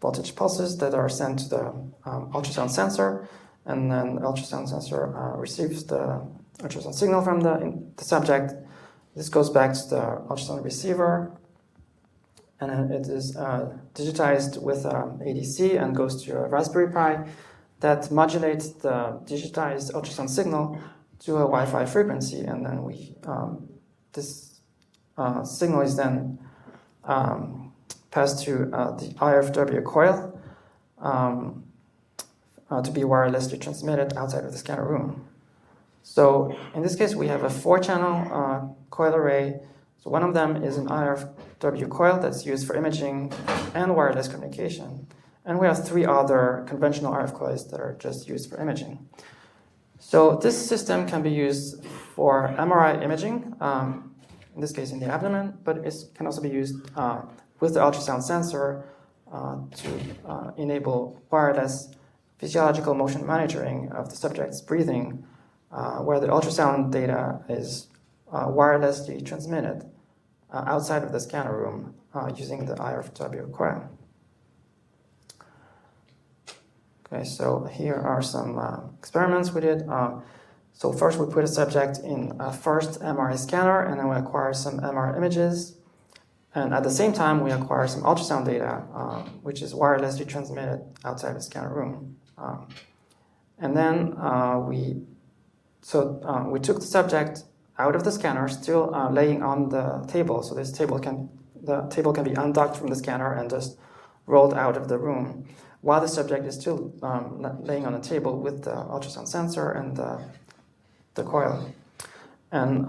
voltage pulses that are sent to the ultrasound sensor, and then the ultrasound sensor receives the ultrasound signal from the subject. This goes back to the ultrasound receiver, and then it is digitized with ADC and goes to a Raspberry Pi that modulates the digitized ultrasound signal to a Wi-Fi frequency, and then this signal is then passed to the IFW coil to be wirelessly transmitted outside of the scanner room. So in this case, we have a 4-channel coil array. So one of them is an IFW coil that's used for imaging and wireless communication. And we have 3 other conventional RF coils that are just used for imaging. So this system can be used for MRI imaging, in this case in the abdomen, but it can also be used with the ultrasound sensor to enable wireless physiological motion monitoring of the subject's breathing, where the ultrasound data is wirelessly transmitted outside of the scanner room using the IFW coil. Okay, so here are some experiments we did. So first we put a subject in a first MRI scanner, and then we acquire some MR images. And at the same time, we acquire some ultrasound data, which is wirelessly transmitted outside the scanner room. And then we took the subject out of the scanner, still laying on the table. So the table can be undocked from the scanner and just rolled out of the room, while the subject is still laying on the table with the ultrasound sensor and the coil. And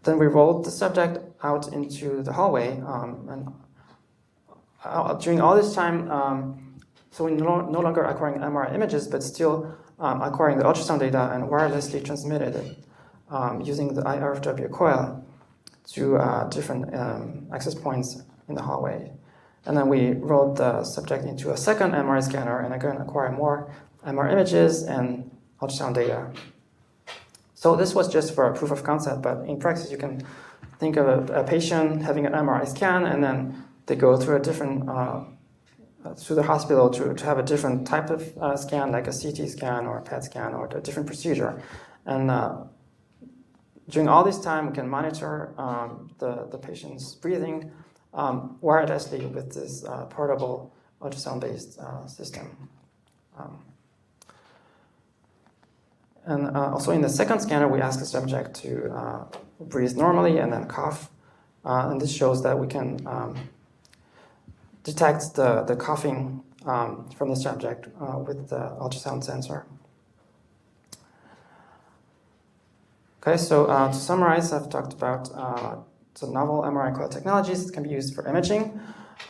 then we rolled the subject out into the hallway. During all this time, so we're no longer acquiring MRI images, but still acquiring the ultrasound data and wirelessly transmitted it using the IRFW coil to different access points in the hallway. And then we rolled the subject into a second MRI scanner and again acquire more MR images and ultrasound data. So this was just for a proof of concept, but in practice you can think of a patient having an MRI scan and then they go through a different, to the hospital to have a different type of scan, like a CT scan or a PET scan or a different procedure. And during all this time, we can monitor the patient's breathing wirelessly with this portable ultrasound-based system. And also in the second scanner, we ask the subject to breathe normally and then cough. And this shows that we can detect the coughing from the subject with the ultrasound sensor. Okay, so to summarize, I've talked about some novel MRI coil technologies that can be used for imaging,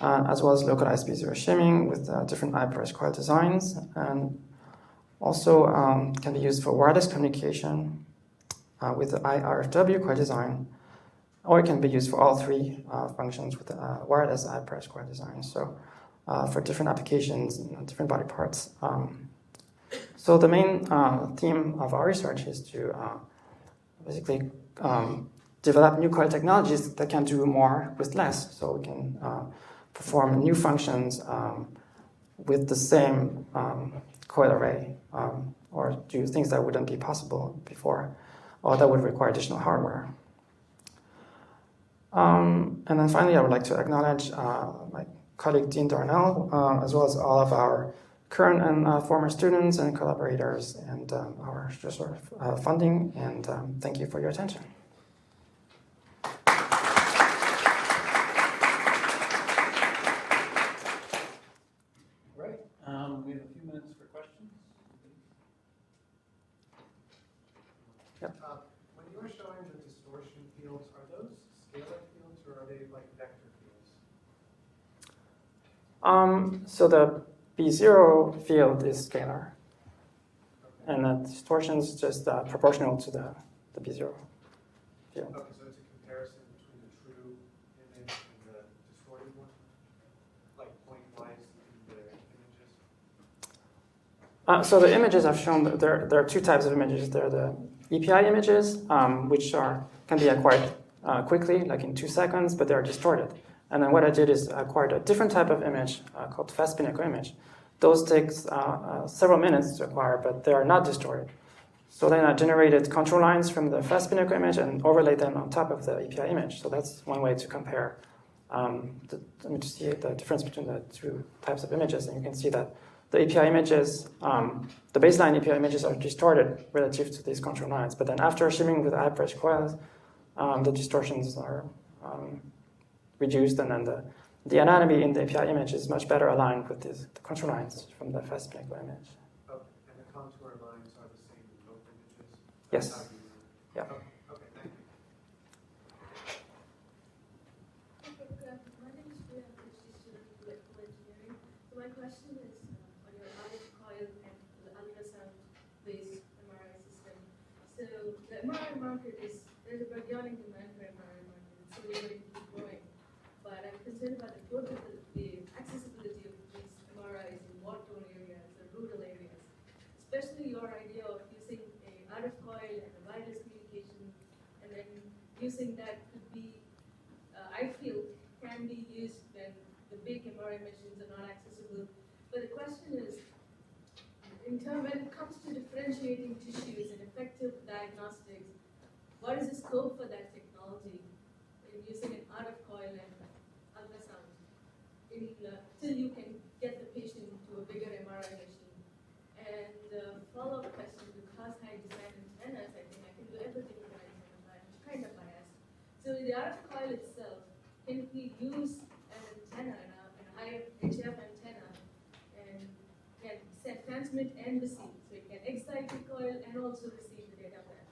as well as localized B0 shimming with different IPRS coil designs, and also can be used for wireless communication with the IRFW coil design, or it can be used for all 3 functions with the wireless IPRS coil design. So for different applications and different body parts. So the main theme of our research is to basically develop new coil technologies that can do more with less. So we can perform new functions with the same coil array, or do things that wouldn't be possible before, or that would require additional hardware. And then finally, I would like to acknowledge my colleague Dean Darnell, as well as all of our current and former students and collaborators, and our funding, and thank you for your attention. Great. We have a few minutes for questions. Yep. When you were showing the distortion fields, are those scalar fields or are they like vector fields? So the B0 field is scalar, and the distortion is just proportional to the B0 field. Okay, so it's a comparison between the true image and the distorted one? Like point-wise in the images? So the images I've shown, there are 2 types of images. There are the EPI images, which can be acquired quickly, like in 2 seconds, but they're distorted. And then what I did is acquired a different type of image called fast spin echo image. Those take several minutes to acquire, but they are not distorted. So then I generated control lines from the fast spin echo image and overlaid them on top of the EPI image. So that's one way to compare Let me just see the difference between the two types of images, and you can see that the API images, the baseline API images are distorted relative to these control lines, but then after shimming with high pressure coils, the distortions are reduced, and then the anatomy in the API image is much better aligned with the control lines from the fast clinical image. Okay, and the contour lines are the same in both images? Yes. Yeah. Okay, thank you. My name is Priya, I'm a PhD student in electrical engineering. So my question is on your RF coil and the ultrasound-based MRI system. So the MRI market there's a bionic demand for MRI market. It's really going to keep growing. But I'm concerned about the accessibility of these MRIs in war-torn areas or rural areas. Especially your idea of using a RF coil and a wireless communication, and then using that could be, I feel, can be used when the big MRI machines are not accessible. But the question is, when it comes to differentiating tissues and effective diagnostics, what is the scope for that technology in using an RF coil and ultrasound till you can get the patient to a bigger MRI machine? And follow-up question, because I design antennas, I think I can do everything with an antenna, but I'm kind of biased. So the RF coil itself, can we use an antenna, a high HF antenna, and can transmit and receive? So it can excite the coil and also receive the data back.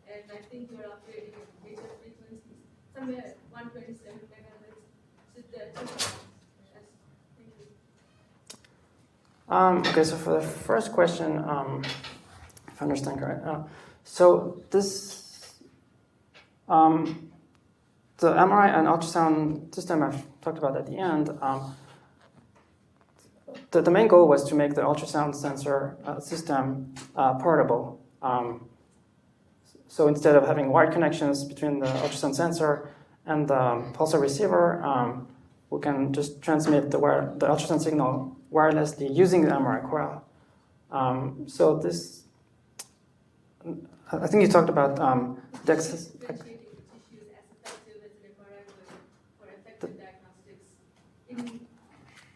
And I think you're operating at HF frequencies, somewhere 127 megahertz. So thank you. Okay, so for the first question, if I understand correct, so this, the MRI and ultrasound system I've talked about at the end, the main goal was to make the ultrasound sensor system portable. So instead of having wired connections between the ultrasound sensor and the pulsar receiver, we can just transmit the ultrasound signal wirelessly using the MRI coil. So this, I think you talked about the access. Differentiating the tissues as effective as an MRI would for effective diagnostics.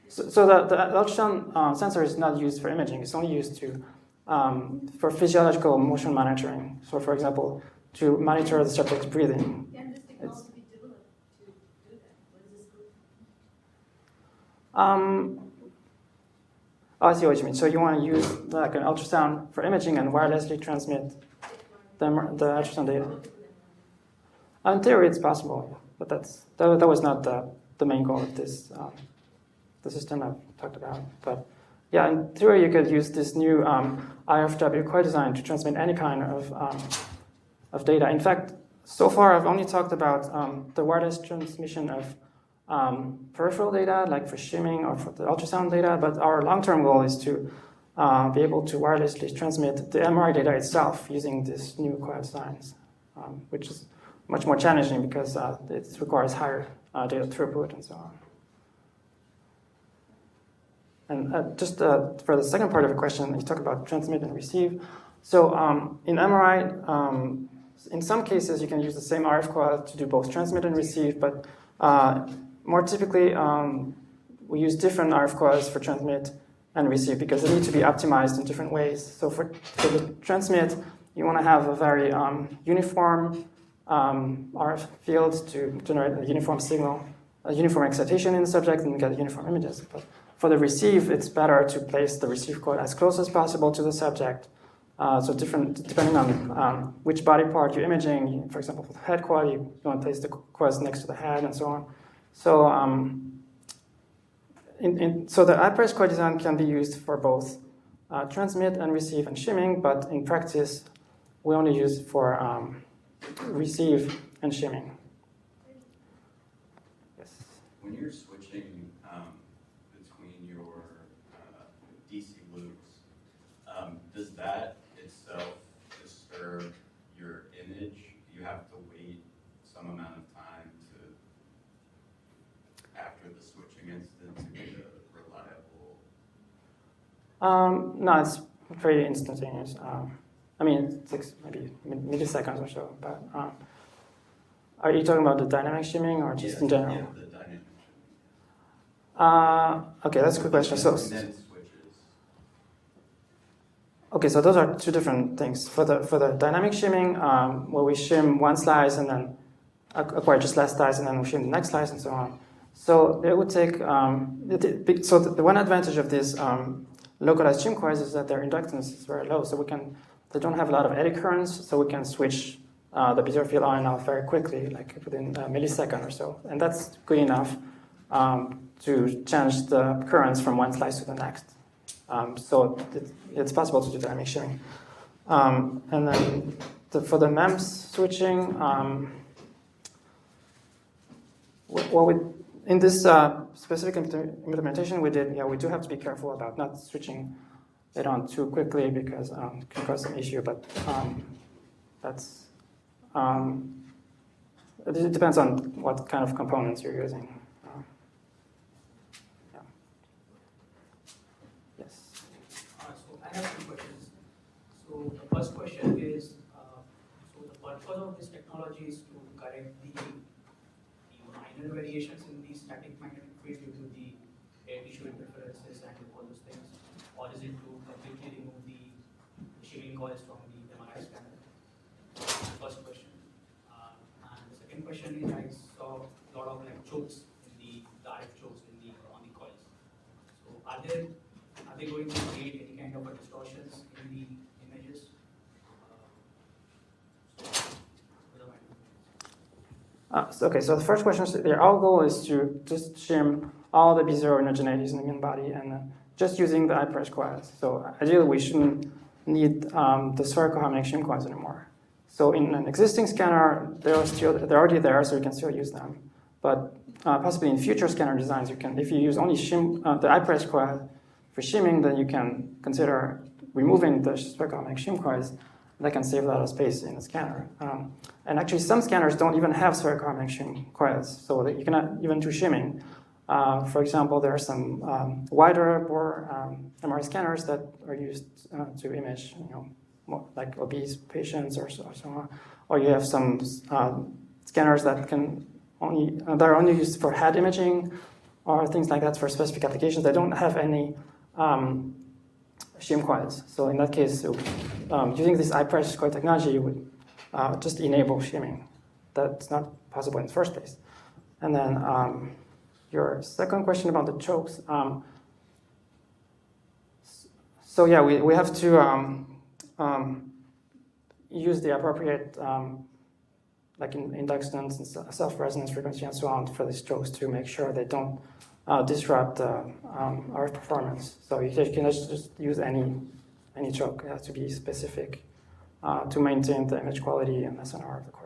So the ultrasound sensor is not used for imaging. It's only used for physiological motion monitoring. So, for example, to monitor the subject's breathing. Can this technology be developed to do that? What is this group? I see what you mean. So you want to use like an ultrasound for imaging and wirelessly transmit the ultrasound data. In theory, it's possible, but that was not the main goal of this the system I've talked about. But yeah, in theory, you could use this new IFW coil design to transmit any kind of data. In fact, so far I've only talked about the wireless transmission of peripheral data, like for shimming or for the ultrasound data, but our long-term goal is to be able to wirelessly transmit the MRI data itself using this new coil designs, which is much more challenging because it requires higher data throughput and so on. And just for the second part of the question, you talk about transmit and receive. So in MRI, in some cases, you can use the same RF coil to do both transmit and receive, but more typically, we use different RF coils for transmit and receive because they need to be optimized in different ways. So for the transmit, you want to have a very uniform RF field to generate a uniform signal, a uniform excitation in the subject, and you get uniform images. But for the receive, it's better to place the receive coil as close as possible to the subject. So depending on which body part you're imaging, for example, with the head coil, you want to place the coils next to the head and so on. So so the high pressure coil design can be used for both transmit and receive and shimming, but in practice, we only use it for receive and shimming. Yes. When you're switching between your DC loops, does that itself disturb your image? Do you have to wait some amount of time after the switching instant to get a reliable? No, it's pretty instantaneous. I mean, it takes maybe milliseconds or so. But are you talking about the dynamic shimming or just in general? Yeah, the dynamic. Okay, that's a good question. So, Condense switches. okay, so those are two different things. For the dynamic shimming, where we shim one slice and then acquire just last slice and then we shim the next slice and so on. So it would take. So the one advantage of these localized shim coils is that their inductance is very low. So they don't have a lot of eddy currents. So we can switch the Bezier field on and off very quickly, like within a millisecond or so, and that's good enough to change the currents from one slice to the next. So it's possible to do dynamic shimming. And then for the MEMS switching, in this specific implementation we did, we do have to be careful about not switching it on too quickly because it can cause some issue, but that's, it depends on what kind of components you're using. Yes. So I have two questions. So the first question is, so the purpose of this technology is to correct the minor variations in the static magnetic field due to the air tissue interferences and all those things, or is it to completely remove the shimming coils from the MRI scanner? First question. And the second question is, I saw a lot of like chokes in the RF chokes on the coils. So are they going to create any kind of a distortions in the images? Okay, so the first question is, our goal is to just shim all the Bezier homogeneities in the human body and just using the high pressure coils. So ideally, we shouldn't need the spherical harmonic shim coils anymore. So in an existing scanner, they're already there, so you can still use them. But possibly in future scanner designs, you can, if you use only the high pressure coil for shimming, then you can consider removing the spherical harmonic shim coils. That can save a lot of space in the scanner. And actually, some scanners don't even have spherical harmonic shim coils, so that you cannot even do shimming. For example, there are some wider bore MRI scanners that are used to image, like obese patients or so on. Or you have some scanners that are only used for head imaging or things like that for specific applications. They don't have any shim coils. So in that case, using this high pressure coil technology, you would just enable shimming. That's not possible in the first place. And then your second question about the chokes. So yeah, we have to use the appropriate like inductance and self-resonance frequency and so on for these chokes to make sure they don't disrupt our performance. So you can just use any choke. It has to be specific to maintain the image quality and SNR of the coil.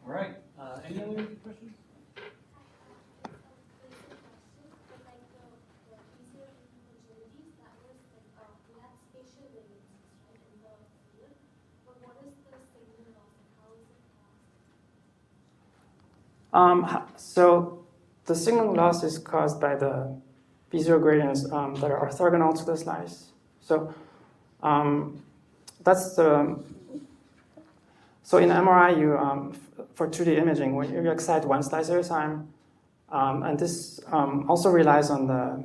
All right. Any other questions? So the signal loss is caused by the Bezier gradients that are orthogonal to the slice. So that's the. So in MRI, you for 2D imaging, when you excite one slice at a time, and this also relies on the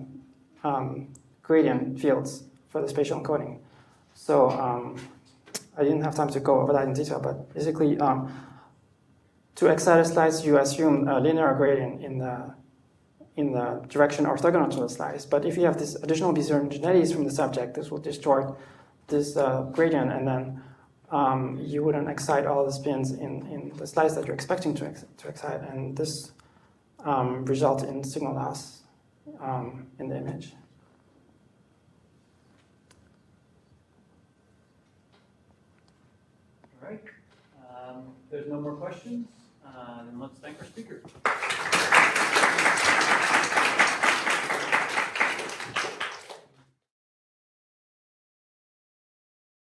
gradient fields for the spatial encoding. So I didn't have time to go over that in detail, but basically, to excite a slice, you assume a linear gradient in the direction orthogonal to the slice. But if you have this additional Bezier homogeneities from the subject, this will distort this gradient, and then you wouldn't excite all the spins in the slice that you're expecting to excite, and this results in signal loss in the image. All right. If there's no more questions, then let's thank our speakers.